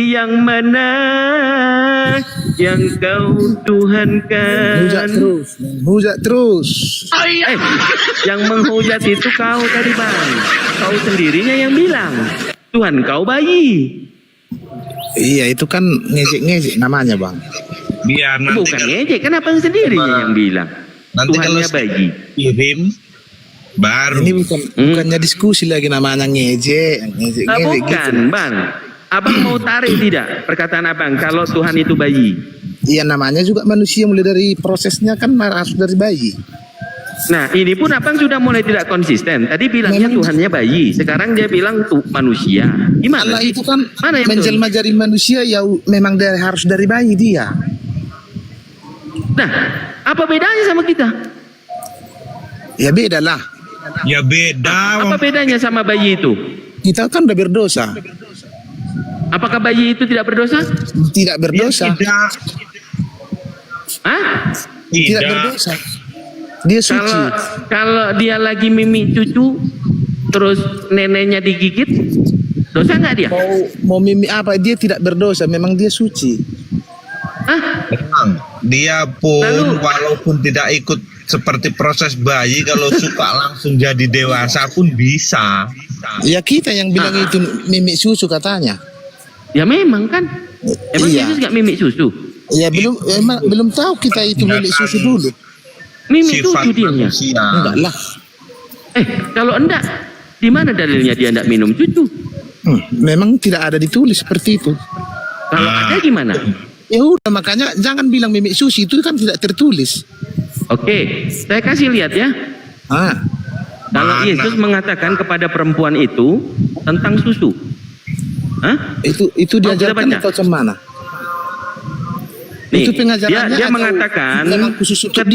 B: yang mana yang kau tuhankan?
E: hujat terus.
B: Yang menghujat itu kau tadi bang. Kau sendirinya yang bilang Tuhan kau bayi.
E: Iya, itu kan ngejek-ngejek namanya, Bang.
A: Biar nanti
B: Bukan ngejek, kan abang sendirinya yang bilang
A: nanti
B: Tuhannya
A: kalau
B: bayi.
A: kirim baru
E: Ini bukannya diskusi lagi, namanya ngejek
B: Bukan
E: gitu.
B: bang. Abang mau tarik tidak perkataan abang kalau Tuhan itu bayi?
E: Iya, namanya juga manusia, mulai dari prosesnya kan harus dari bayi.
B: Nah ini pun abang sudah mulai tidak konsisten. Tadi bilangnya
E: Memang-
B: Tuhannya bayi, sekarang dia bilang tuh manusia. Gimana?
E: Allah itu kan
B: Mana yang betul?
E: menjelma jadi manusia, ya memang harus dari bayi dia.
B: Nah, apa bedanya sama kita?
E: Ya beda lah.
A: ya beda.
B: Apa bedanya sama bayi itu?
E: Kita kan udah berdosa.
B: Apakah bayi itu tidak berdosa?
E: Tidak berdosa.
A: Tidak.
B: Hah?
E: Tidak
A: Tidak.
E: berdosa. Dia suci.
B: Kalau dia lagi mimi cucu, terus neneknya digigit, dosa nggak dia?
E: Mau mimi apa, dia tidak berdosa, memang dia suci.
B: Hah?
A: Memang dia pun
B: Lalu-
A: walaupun tidak ikut seperti proses bayi, kalau suka langsung jadi dewasa pun bisa.
E: Ya kita yang bilang itu mimi susu katanya.
B: Ya memang kan. Emang
E: Iya.
B: Yesus nggak mimi susu?
E: Ya belum tahu kita itu mimi susu dulu.
B: Mimi
A: Sifat
B: susu dianya.
A: manusia.
E: Enggak lah.
B: Kalau enggak, di mana dalilnya dia enggak minum susu?
E: Memang tidak ada ditulis seperti itu.
B: Kalau ada gimana?
E: Ya udah, makanya jangan bilang mimi susu, itu kan tidak tertulis.
B: Oke, saya kasih lihat ya. Kalau
A: Mana?
B: Yesus mengatakan kepada perempuan itu tentang susu. Hah?
E: Itu
B: kita
E: diajarkan
B: baca.
E: atau macam mana?
B: Nih,
E: Itu pengajarannya
B: dia
E: atau
B: mengatakan
E: memang khusus untuk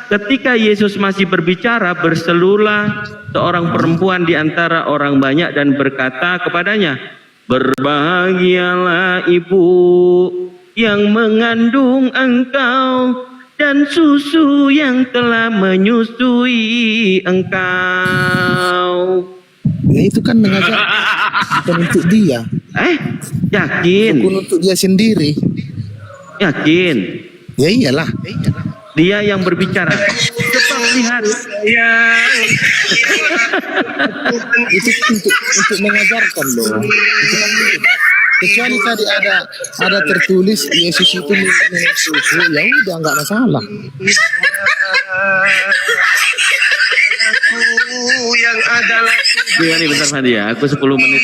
B: ketika Yesus masih berbicara, berseluruhlah seorang perempuan di antara orang banyak dan berkata kepadanya, "Berbahagialah ibu yang mengandung engkau dan susu yang telah menyusui engkau."
E: Ya itu kan mengajar bukan untuk dia,
B: Yakin?
E: bukan untuk dia sendiri.
B: Yakin?
E: Ya iyalah.
B: Dia yang berbicara. Cepat lihat.
E: Itu untuk mengajarkan loh. Itu kan Kecuali tadi ada tertulis Yesus itu minum susu, ya udah nggak masalah.
A: Aku yang adalah
B: Iya nih bentar Fandi ya, aku 10 menit.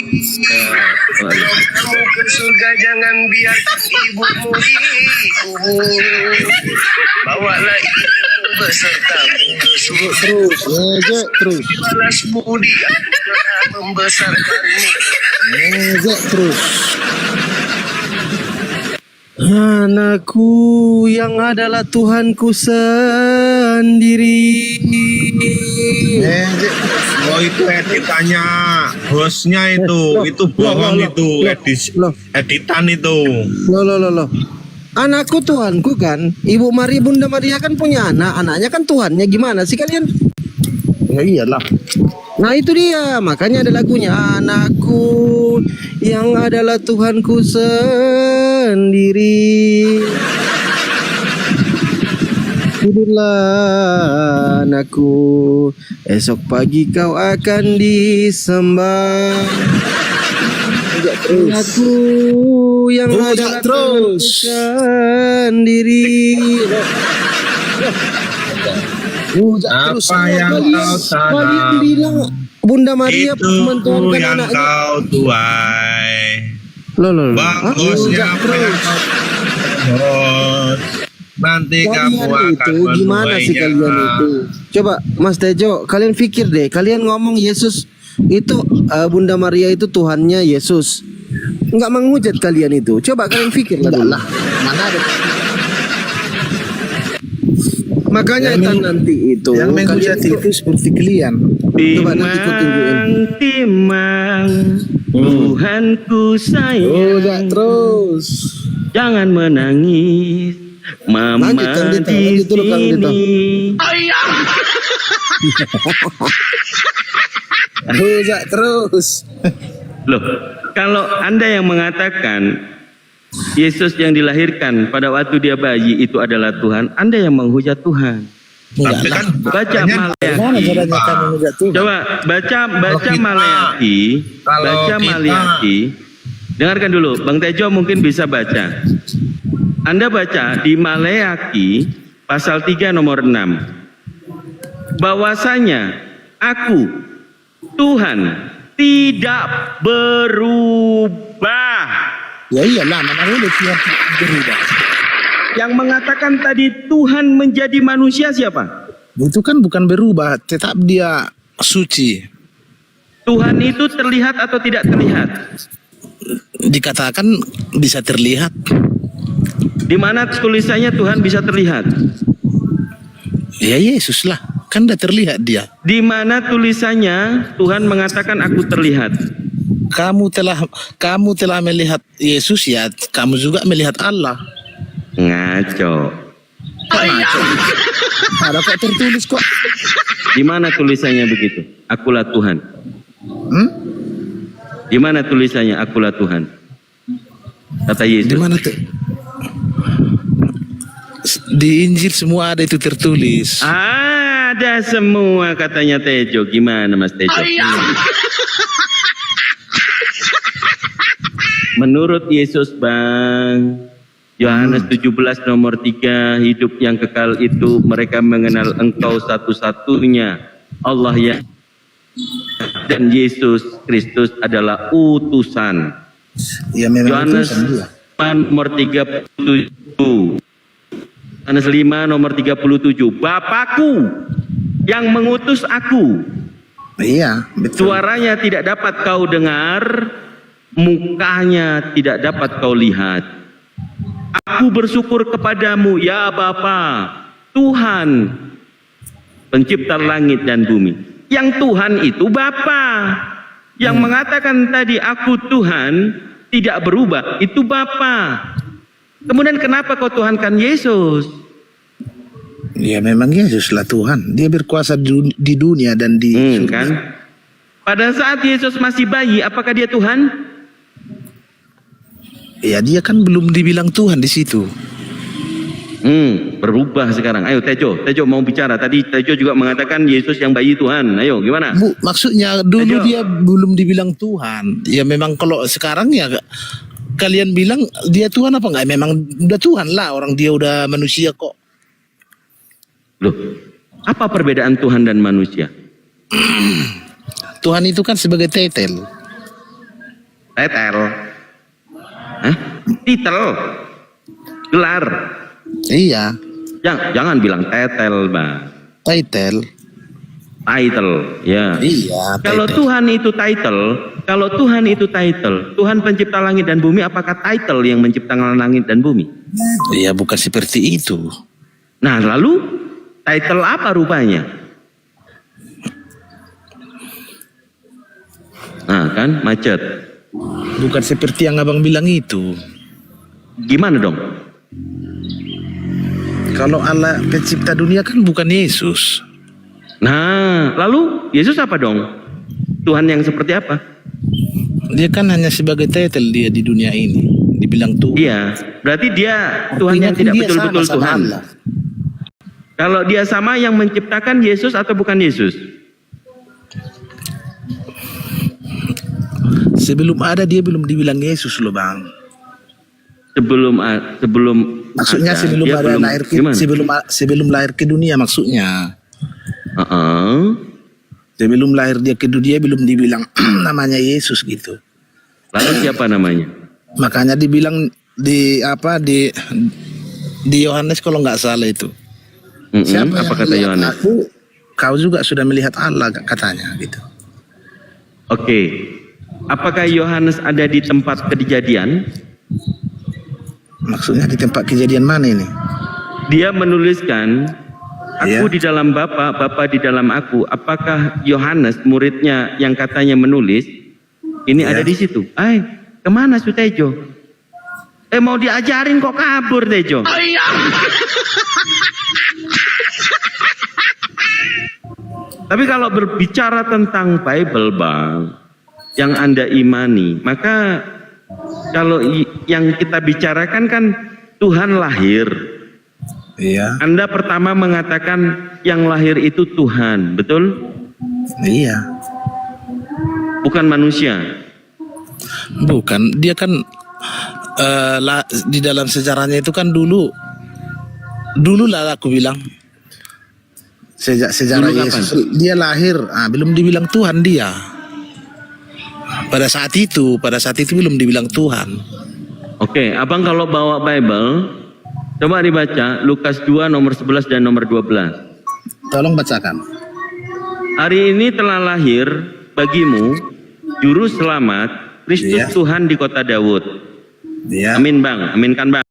A: kamu ke surga, jangan biarkan ibumu dikubur. Bawalah ibumu besertamu ke surga.
E: Terus, ngejek terus,
A: Balas budi aku telah membesarkanmu.
E: ngejek terus.
F: Anakku yang adalah Tuhanku sendiri.
E: Ngejek.
A: Oh itu editannya bosnya itu bohong itu editan itu.
F: Loh. Anakku Tuhanku kan. Ibu Maria, Bunda Maria kan punya anak. Anaknya kan Tuhannya. Gimana sih kalian?
E: Ya iyalah.
F: Nah itu dia. Makanya ada lagunya. Anakku yang adalah Tuhanku sendiri. Tidurlah anakku, esok pagi kau akan disembah. Aku yang adalah Tuhanku sendiri.
A: Apa yang kau
F: Kalian
A: tanam
F: bilang Bunda Maria
A: itu
F: mentuhankan
A: yang
F: anaknya.
A: kau tuai.
F: Loh.
A: Bagusnya apa yang kau tanam, nanti kamu
F: Kalian
A: akan
F: itu gimana sih
A: menuainya.
F: kalian itu? Coba Mas Tejo, kalian pikir deh, kalian ngomong Yesus itu Bunda Maria itu Tuhannya Yesus. Enggak menghujat kalian itu. Coba kalian pikir lah dulu.
E: Mana ada
F: Makanya nanti itu
E: yang
F: kalian
E: menghujat itu seperti kalian.
F: Coba nanti kau tungguin.
B: Timang Tuhanku sayang,
E: terus.
B: jangan menangis. Mama
F: Lanjut, Kang Dito,
B: di
F: lanjut dulu, Kang Dito.
B: sini.
E: Hujat terus.
B: Loh, kalau Anda yang mengatakan Yesus yang dilahirkan pada waktu dia bayi itu adalah Tuhan, Anda yang menghujat Tuhan.
A: Tapi kan
B: Baca
E: Gimana
B: Maleakhi.
E: caranya kamu menghujat Tuhan?
B: Coba baca
A: kita-
B: Maleakhi,
A: kalau
B: baca
A: kita-
B: Maleakhi. Dengarkan dulu, Bang Tejo mungkin bisa baca. Anda baca di Maleakhi pasal 3 nomor 6. Bahwasanya aku Tuhan tidak berubah.
E: Ya iyalah, namanya udah tiap berubah.
B: Yang mengatakan tadi Tuhan menjadi manusia siapa?
E: Itu kan bukan berubah, tetap dia suci.
B: Tuhan itu terlihat atau tidak terlihat?
E: Dikatakan bisa terlihat.
B: Di mana tulisannya Tuhan bisa terlihat?
E: Ya Yesus lah, kan udah terlihat dia.
B: Di mana tulisannya Tuhan mengatakan aku terlihat?
E: Kamu telah melihat Yesus, ya kamu juga melihat Allah.
B: Ngaco.
E: Ada kok tertulis kok.
B: Di mana tulisannya begitu? Akulah Tuhan. Di mana tulisannya akulah Tuhan? Kata
E: Di
B: Yesus.
E: mana tuh? Di Injil semua ada itu tertulis.
B: Ada semua katanya Tejo. Gimana Mas Tejo? Menurut Yesus Bang, Yohanes 17 nomor 3, hidup yang kekal itu mereka mengenal Engkau satu-satunya Allah ya, dan Yesus Kristus adalah utusan.
E: Ya memang
B: Yohanes
E: utusan dia.
B: 5 nomor 37. Yohanes 5 nomor 37. Bapakku yang mengutus aku.
E: Iya, betul.
B: Suaranya tidak dapat kau dengar, mukanya tidak dapat kau lihat. Aku bersyukur kepadamu ya Bapa, Tuhan, pencipta langit dan bumi. Yang Tuhan itu Bapa. Yang mengatakan tadi aku Tuhan tidak berubah, itu Bapa. Kemudian kenapa kau Tuhankan Yesus?
E: Ya memang Yesus lah Tuhan. Dia berkuasa di dunia dan di surga.
B: Kan? Pada saat Yesus masih bayi, apakah dia Tuhan?
E: Ya dia kan belum dibilang Tuhan di situ.
B: Berubah sekarang. Ayo Tejo mau bicara. Tadi Tejo juga mengatakan Yesus yang bayi Tuhan. Ayo gimana?
E: Bu, maksudnya dulu
B: Ayo.
E: dia belum dibilang Tuhan. Ya memang kalau sekarang ya kalian bilang dia Tuhan apa enggak? Memang udah Tuhan lah, orang dia udah manusia kok.
B: Loh, apa perbedaan Tuhan dan manusia?
E: Tuhan itu kan sebagai titel.
B: Titel. Hah? Titel. Gelar.
E: Iya,
B: Jangan bilang titel, Bang.
E: titel.
B: Title, ya.
E: Iya,
B: Kalau
E: titel.
B: Tuhan itu title, Tuhan pencipta langit dan bumi, apakah title yang menciptakan langit dan bumi?
E: Iya, bukan seperti itu.
B: Nah, lalu title apa rupanya? Nah, kan macet.
E: Bukan seperti yang abang bilang itu.
B: Gimana dong?
E: Kalau Allah pencipta dunia kan bukan Yesus.
B: Nah, lalu Yesus apa dong? Tuhan yang seperti apa?
E: Dia kan hanya sebagai titel dia di dunia ini. Dibilang Tuhan.
B: Iya, berarti dia Tuhan yang tidak
E: Dia
B: betul-betul
E: sama
B: Tuhan.
E: Allah.
B: Kalau dia sama, yang menciptakan Yesus atau bukan Yesus?
E: Sebelum ada dia belum dibilang Yesus loh bang.
B: Sebelum
E: Maksudnya
B: ada,
E: sebelum
B: dia
E: ada
B: belum-
E: lahir ke,
B: gimana?
E: sebelum lahir ke dunia maksudnya.
B: Heeh.
E: Sebelum lahir dia ke dunia belum dibilang namanya Yesus gitu.
B: Lalu siapa namanya?
E: Makanya dibilang di Yohanes kalau nggak salah itu.
B: Mm-mm, apa kata
E: melihat
B: Yohanes?
E: aku, kau juga sudah melihat Allah katanya gitu.
B: Oke. Apakah Yohanes ada di tempat kejadian?
E: Maksudnya di tempat kejadian mana ini?
B: Dia menuliskan, aku
E: Iya.
B: di dalam Bapa, Bapa di dalam aku. Apakah Yohanes, muridnya yang katanya menulis, ini ada
E: Iya.
B: di situ? Kemana Sutejo? Mau diajarin kok kabur Tejo? Tapi kalau berbicara tentang Bible, Bang, yang Anda imani, maka kalau yang kita bicarakan kan Tuhan lahir.
E: Iya.
B: Anda pertama mengatakan yang lahir itu Tuhan, betul?
E: Iya.
B: Bukan manusia.
E: Bukan, dia kan di dalam sejarahnya itu kan dulu lah aku bilang sejarah
B: Dulu
E: Yesus dia lahir, belum dibilang Tuhan dia. Pada saat itu belum dibilang Tuhan.
B: Oke, Abang kalau bawa Bible, coba dibaca Lukas 2 nomor 11 dan nomor 12.
E: Tolong bacakan.
B: Hari ini telah lahir bagimu juru selamat Kristus
E: Iya.
B: Tuhan di kota Daud.
E: Iya.
B: Amin Bang, aminkan Bang.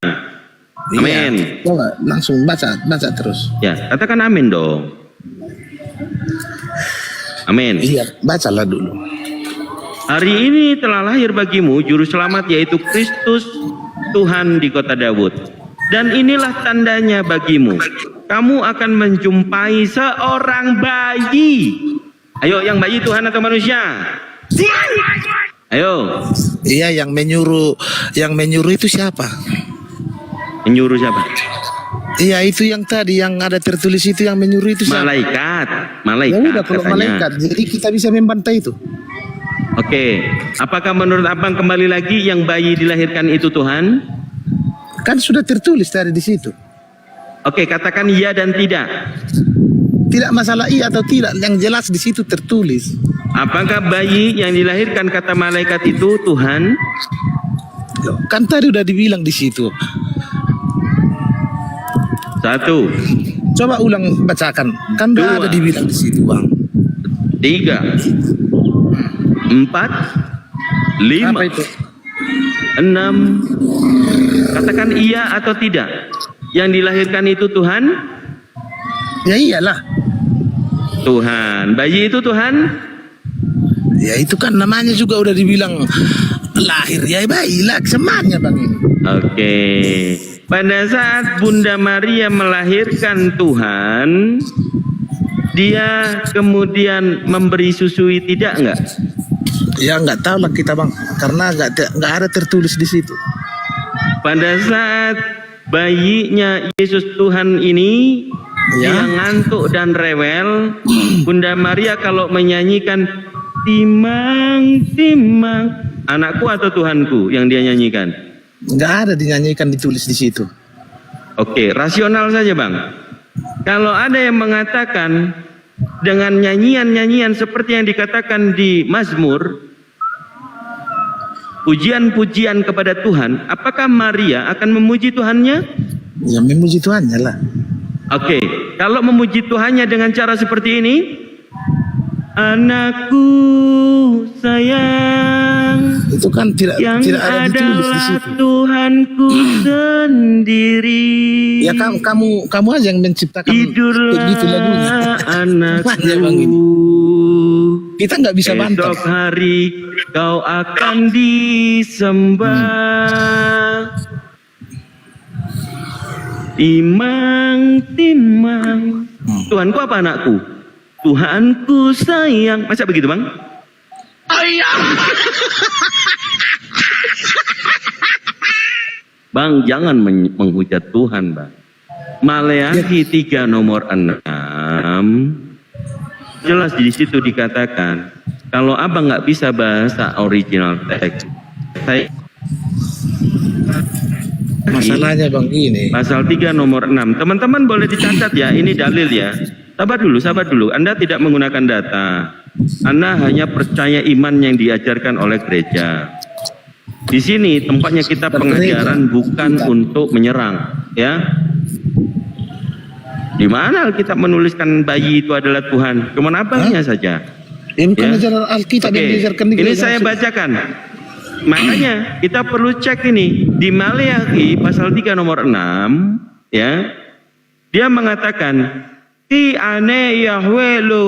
B: Amin.
E: Iya. Coba langsung baca terus.
B: Ya, katakan amin dong. Amin.
E: Iya, bacalah dulu.
B: Hari ini telah lahir bagimu juru selamat yaitu Kristus Tuhan di kota Daud. Dan inilah tandanya bagimu. Kamu akan menjumpai seorang bayi. Ayo, yang bayi Tuhan atau manusia? Ayo,
E: Iya, yang menyuruh itu siapa?
B: menyuruh siapa?
E: Iya, itu yang tadi yang ada tertulis itu yang menyuruh itu siapa?
B: Malaikat.
E: Ya
B: Malaikat
E: udah kalau
B: katanya.
E: malaikat, jadi kita bisa membantai itu.
B: Oke, apakah menurut Abang kembali lagi yang bayi dilahirkan itu Tuhan?
E: Kan sudah tertulis tadi di situ.
B: Oke, katakan iya dan tidak.
E: Tidak masalah iya atau tidak, yang jelas di situ tertulis.
B: Apakah bayi yang dilahirkan kata malaikat itu Tuhan?
E: Kan tadi udah dibilang di situ.
B: 1,
E: Coba ulang bacakan. Kan udah
B: 2.
E: ada dibilang di situ, Bang.
B: 3, 4, 5,
E: Apa itu?
B: 6. Katakan iya atau tidak. Yang dilahirkan itu Tuhan?
E: Ya iyalah.
B: Tuhan. Bayi itu Tuhan?
E: Ya itu kan namanya juga udah dibilang lahir ya bayi lah semuanya Bang ini.
B: Oke. Pada saat Bunda Maria melahirkan Tuhan, dia kemudian memberi susui tidak enggak?
E: Ya nggak tahu lah kita Bang, karena nggak ada tertulis di situ.
B: Pada saat bayinya Yesus Tuhan ini
E: Ya.
B: dia ngantuk dan rewel, Bunda Maria kalau menyanyikan timang timang Anakku atau Tuhanku yang dia nyanyikan?
E: Nggak ada dinyanyikan, ditulis di situ.
B: Oke, rasional saja Bang. Kalau ada yang mengatakan dengan nyanyian-nyanyian seperti yang dikatakan di Mazmur, pujian-pujian kepada Tuhan, apakah Maria akan memuji Tuhannya?
E: Ya memuji Tuhannya lah.
B: Oke, kalau memuji Tuhannya dengan cara seperti ini, anakku sayang,
E: Itu kan tidak
B: yang
E: ada ditulis di
B: adalah
E: situ.
B: Tuhanku sendiri.
E: Ya kamu aja yang menciptakan
B: Tidurlah
E: begitu lagunya. Makanya, Bang, ini.
B: anakku,
E: Kita nggak bisa bantah.
B: esok hari kau akan disembah. Timang-timang. Tuhanku apa anakku? Tuhanku sayang. Masa begitu Bang? Bang, jangan menghujat Tuhan, Bang. Maleakhi 3 nomor 6 jelas di situ dikatakan, kalau abang nggak bisa bahasa original teks, saya
E: Masalahnya Bang ini.
B: pasal 3 nomor 6. Teman-teman boleh dicatat ya, ini dalil ya. Sabar dulu. Anda tidak menggunakan data. Anda hanya percaya iman yang diajarkan oleh gereja. Di sini tempatnya kita pengajaran bukan untuk menyerang, ya. Di mana kita menuliskan bayi itu adalah Tuhan? Cuman abangnya saja.
E: Ini bukan
B: Ya.
E: ajaran Alkitab yang
B: Oke,
E: diajarkan di
B: ini
E: gereja.
B: saya bacakan. Makanya kita perlu cek ini di Maleakhi pasal 3 nomor 6, ya. Dia mengatakan, "Ti ane Yahweh lo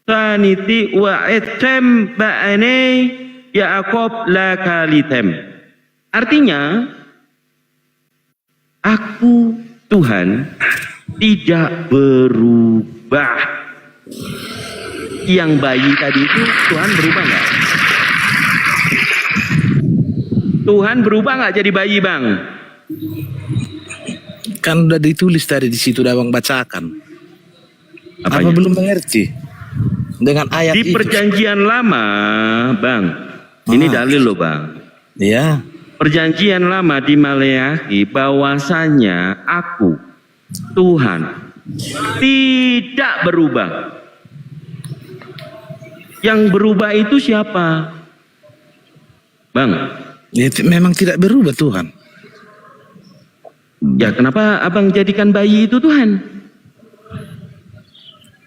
B: saniti wa etem ba'ane Yaakob la kalitem." Artinya, aku Tuhan tidak berubah. Yang bayi tadi itu Tuhan berubah nggak? Tuhan berubah nggak jadi bayi Bang?
E: Kan udah ditulis tadi di situ, udah Bang bacakan. Apa
B: Apanya?
E: belum mengerti? Dengan ayat
B: Di
E: itu.
B: perjanjian lama Bang, ini dalil loh Bang.
E: Ya.
B: Perjanjian lama di Maleakhi bahwasanya aku Tuhan tidak berubah. Yang berubah itu siapa? Bang,
E: Ya, memang tidak berubah Tuhan.
B: ya kenapa abang jadikan bayi itu Tuhan?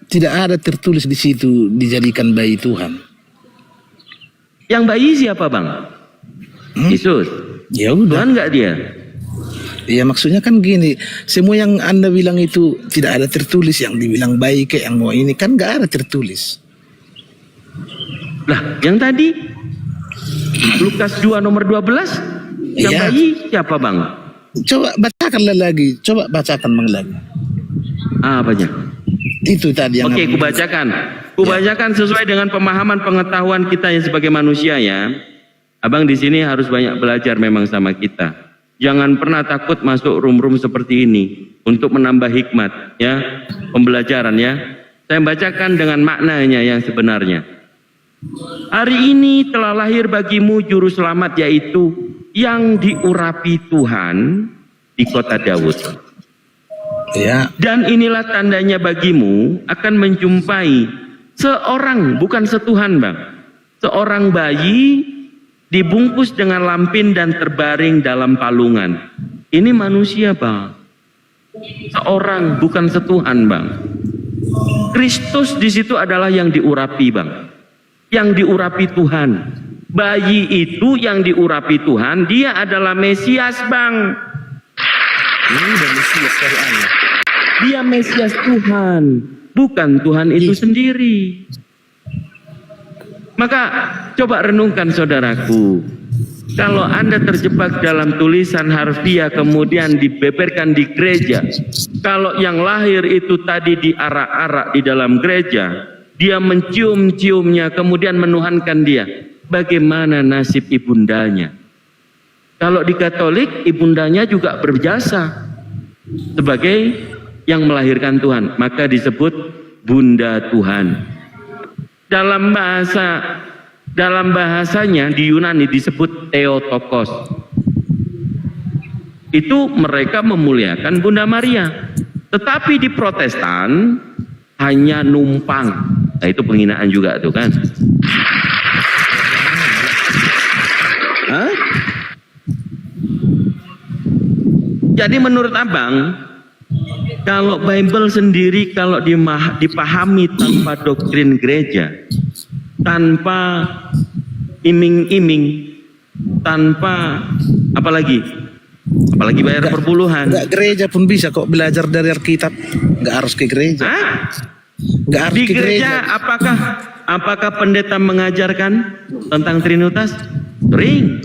E: Tidak ada tertulis di situ dijadikan bayi Tuhan.
B: Yang bayi siapa Bang? Yesus.
E: Ya udah.
B: Tuhan nggak dia?
E: Ya maksudnya kan gini, semua yang Anda bilang itu tidak ada tertulis, yang dibilang baik kayak yang mau ini kan nggak ada tertulis.
B: Lah, yang tadi Lukas 2 nomor 12 yang
E: Iya.
B: bayi siapa Bang?
E: Coba bacakanlah lagi, coba bacakan Bang lagi.
B: Apanya?
E: Itu tadi yang
B: Oke, kubacakan. Kubacakan sesuai dengan pemahaman pengetahuan kita yang sebagai manusia ya. Abang di sini harus banyak belajar memang sama kita. Jangan pernah takut masuk room-room seperti ini untuk menambah hikmat ya, pembelajaran ya. Saya bacakan dengan maknanya yang sebenarnya. Hari ini telah lahir bagimu juru selamat, yaitu yang diurapi Tuhan di kota Daud.
E: Ya,
B: Dan inilah tandanya bagimu akan menjumpai seorang, bukan setuhan Bang, seorang bayi dibungkus dengan lampin dan terbaring dalam palungan. Ini manusia Bang, seorang bukan setuhan Bang. Kristus di situ adalah yang diurapi Bang, yang diurapi Tuhan. Bayi itu yang diurapi Tuhan, dia adalah Mesias Bang.
E: ini udah Mesias dari Allah.
B: Dia Mesias Tuhan, bukan Tuhan itu sendiri. Maka coba renungkan saudaraku, kalau Anda terjebak dalam tulisan harfiah kemudian dibeberkan di gereja, kalau yang lahir itu tadi diarak-arak di dalam gereja, dia mencium-ciumnya kemudian menuhankan dia, bagaimana nasib ibundanya? Kalau di Katolik, ibundanya juga berjasa sebagai yang melahirkan Tuhan, maka disebut Bunda Tuhan. Dalam bahasa dalam bahasanya di Yunani disebut Theotokos. Itu mereka memuliakan Bunda Maria. Tetapi di Protestan hanya numpang. Nah, itu penghinaan juga tuh kan. Hah? Jadi menurut Abang, kalau Bible sendiri kalau dipahami tanpa doktrin gereja, tanpa iming-iming, tanpa apalagi bayar perpuluhan.
E: Enggak, gereja pun bisa kok belajar dari Alkitab. Enggak harus ke gereja.
B: Hah?
E: Enggak harus
B: Di
E: ke
B: gereja apakah pendeta mengajarkan tentang Trinitas? Sering.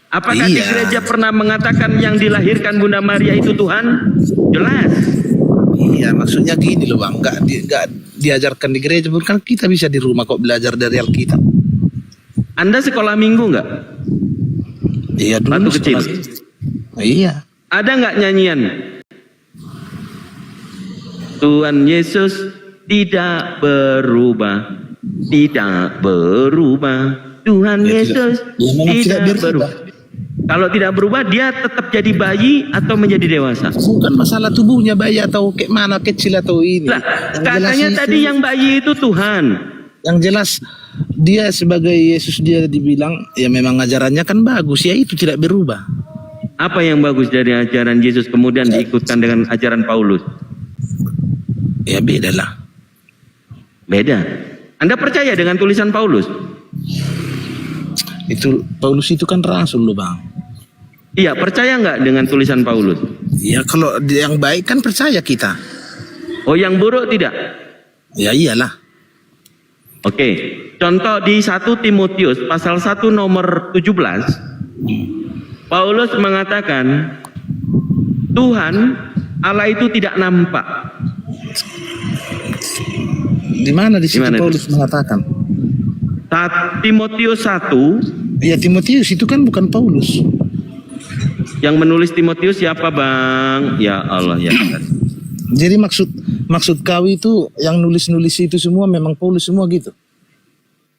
B: Apakah di
E: Iya.
B: gereja pernah mengatakan yang dilahirkan Bunda Maria itu Tuhan? Jelas.
E: Iya, maksudnya gini loh Bang, enggak diajarkan di gereja, pun kan kita bisa di rumah kok belajar dari Alkitab.
B: Anda sekolah minggu enggak?
E: Iya dulu.
B: Waktu kecil.
E: Iya.
B: Ada nggak nyanyian? Tuhan Yesus tidak berubah, tidak berubah. Tuhan
E: Ya,
B: Yesus
E: ya, memang tidak
B: tidak
E: berubah.
B: berubah. Kalau tidak berubah, dia tetap jadi bayi atau menjadi dewasa?
E: Bukan masalah tubuhnya bayi atau kayak mana, kecil atau ini.
B: Lah,
E: Yang
B: katanya
E: jelas
B: tadi
E: itu-
B: yang bayi itu Tuhan.
E: Yang jelas dia sebagai Yesus, dia dibilang ya memang ajarannya kan bagus, ya itu tidak berubah.
B: Apa yang bagus dari ajaran Yesus kemudian diikutkan dengan ajaran Paulus?
E: Ya beda lah.
B: Beda. Anda percaya dengan tulisan Paulus?
E: Itu Paulus itu kan rasul loh Bang.
B: Iya, percaya nggak dengan tulisan Paulus?
E: Ya kalau yang baik kan percaya kita.
B: Oh, yang buruk tidak?
E: Ya iyalah.
B: Oke, contoh di 1 Timotius pasal 1 nomor 17, Paulus mengatakan Tuhan Allah itu tidak nampak.
E: Di mana di situ
B: Di mana itu?
E: Paulus mengatakan?
B: Timotius 1,
E: Ya Timotius itu kan bukan Paulus.
B: yang menulis Timotius siapa Bang? Ya Allah ya.
E: Jadi maksud kau itu yang nulis itu semua memang Paulus semua gitu.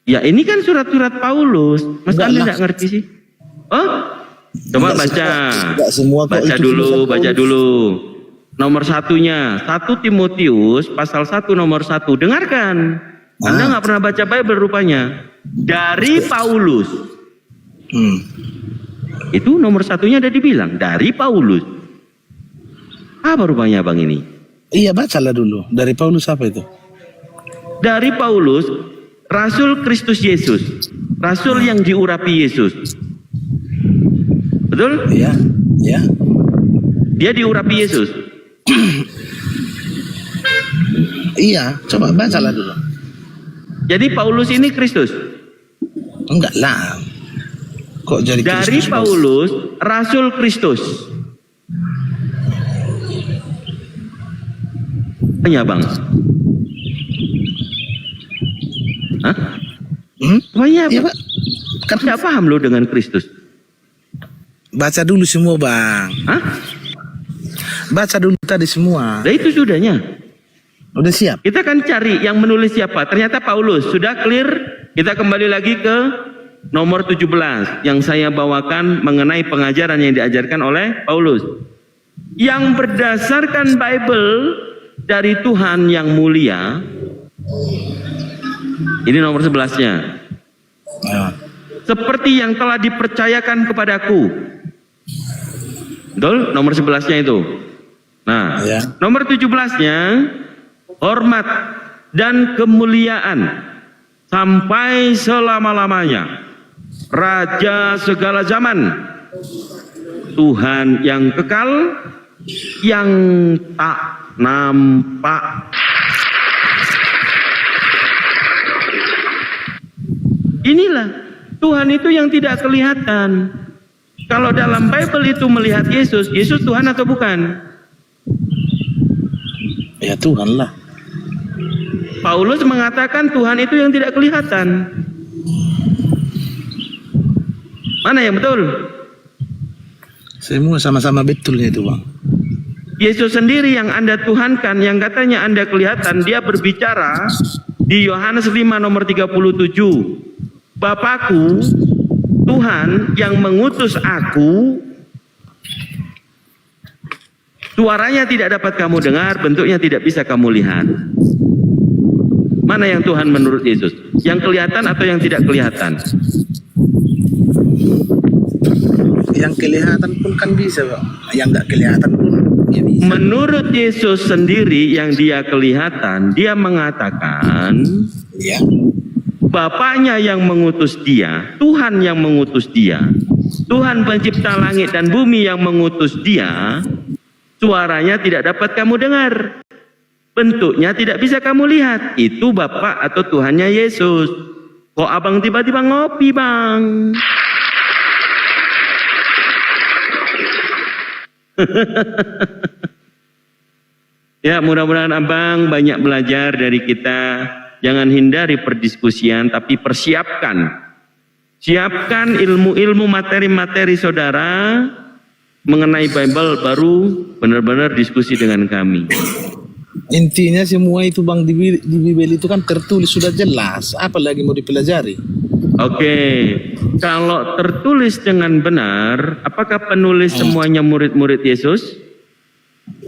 B: Ya ini kan surat-surat Paulus. Mas
E: Enggak
B: Anda
E: lah.
B: nggak ngerti sih? Oh, coba baca.
E: Enggak semua kok
B: Baca
E: itu
B: dulu,
E: tulisan
B: baca
E: Paulus.
B: dulu. Nomor satunya, 1 Timotius pasal 1 nomor 1. Dengarkan. Anda nggak pernah baca Bible rupanya. Dari Paulus. Itu nomor satunya ada dibilang. Dari Paulus. Apa rupanya Bang ini?
E: Iya bacalah dulu. Dari Paulus apa itu?
B: Dari Paulus, Rasul Kristus Yesus. Rasul yang diurapi Yesus. Betul?
E: Iya, ya.
B: Dia diurapi Yesus.
E: Iya, coba bacalah dulu.
B: Jadi Paulus ini Kristus.
E: Enggak lah. Kok jadi
B: Dari
E: Kristus, Bang?
B: Paulus, Rasul Kristus. Tanya Bang. Hah? Tanya
E: Iya,
B: apa?
E: Pak. Kan
B: Tidak paham lo dengan Kristus.
E: baca dulu semua, Bang.
B: Hah?
E: Baca dulu tadi semua.
B: Nah itu sudahnya.
E: Udah siap?
B: Kita kan cari yang menulis siapa. Ternyata Paulus. Sudah clear? Kita kembali lagi ke nomor 17 yang saya bawakan mengenai pengajaran yang diajarkan oleh Paulus. Yang berdasarkan Bible dari Tuhan yang mulia. Ini nomor 11-nya.
E: Ya.
B: Seperti yang telah dipercayakan kepadaku. Betul? Nomor 11-nya itu. Nah,
E: Ya.
B: nomor 17-nya hormat dan kemuliaan sampai selama-lamanya. Raja segala zaman. Tuhan yang kekal, yang tak nampak. Inilah Tuhan itu yang tidak kelihatan. Kalau dalam Bible itu melihat Yesus, Yesus Tuhan atau bukan?
E: Ya Tuhan lah.
B: Paulus mengatakan Tuhan itu yang tidak kelihatan. Mana yang betul?
E: Semua sama-sama betulnya itu, Bang.
B: Yesus sendiri yang Anda Tuhankan, yang katanya Anda kelihatan, dia berbicara di Yohanes 5 nomor 37. Bapakku, Tuhan yang mengutus aku, suaranya tidak dapat kamu dengar, bentuknya tidak bisa kamu lihat. Mana yang Tuhan menurut Yesus? Yang kelihatan atau yang tidak kelihatan?
E: Yang kelihatan pun kan bisa, Pak. Yang nggak kelihatan pun ya bisa.
B: Menurut Yesus sendiri yang dia kelihatan, dia mengatakan
E: Ya.
B: Bapaknya yang mengutus dia, Tuhan yang mengutus dia, Tuhan pencipta langit dan bumi yang mengutus dia, suaranya tidak dapat kamu dengar, bentuknya tidak bisa kamu lihat. Itu Bapak atau Tuhannya Yesus. Kok abang tiba-tiba ngopi, Bang? Ya, mudah-mudahan abang banyak belajar dari kita. Jangan hindari perdiskusian, tapi persiapkan. Siapkan ilmu-ilmu materi-materi saudara mengenai Bible, baru benar-benar diskusi dengan kami.
E: Intinya semua itu Bang di Bible itu kan tertulis sudah jelas. Apa lagi mau dipelajari?
B: Oke, kalau tertulis dengan benar, apakah penulis semuanya murid-murid Yesus?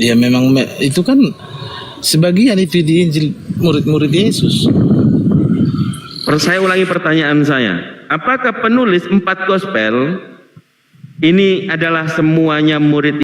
E: Ya memang itu kan sebagian itu di Injil murid-murid Yesus.
B: Saya ulangi pertanyaan saya. Apakah penulis 4 gospel ini adalah semuanya murid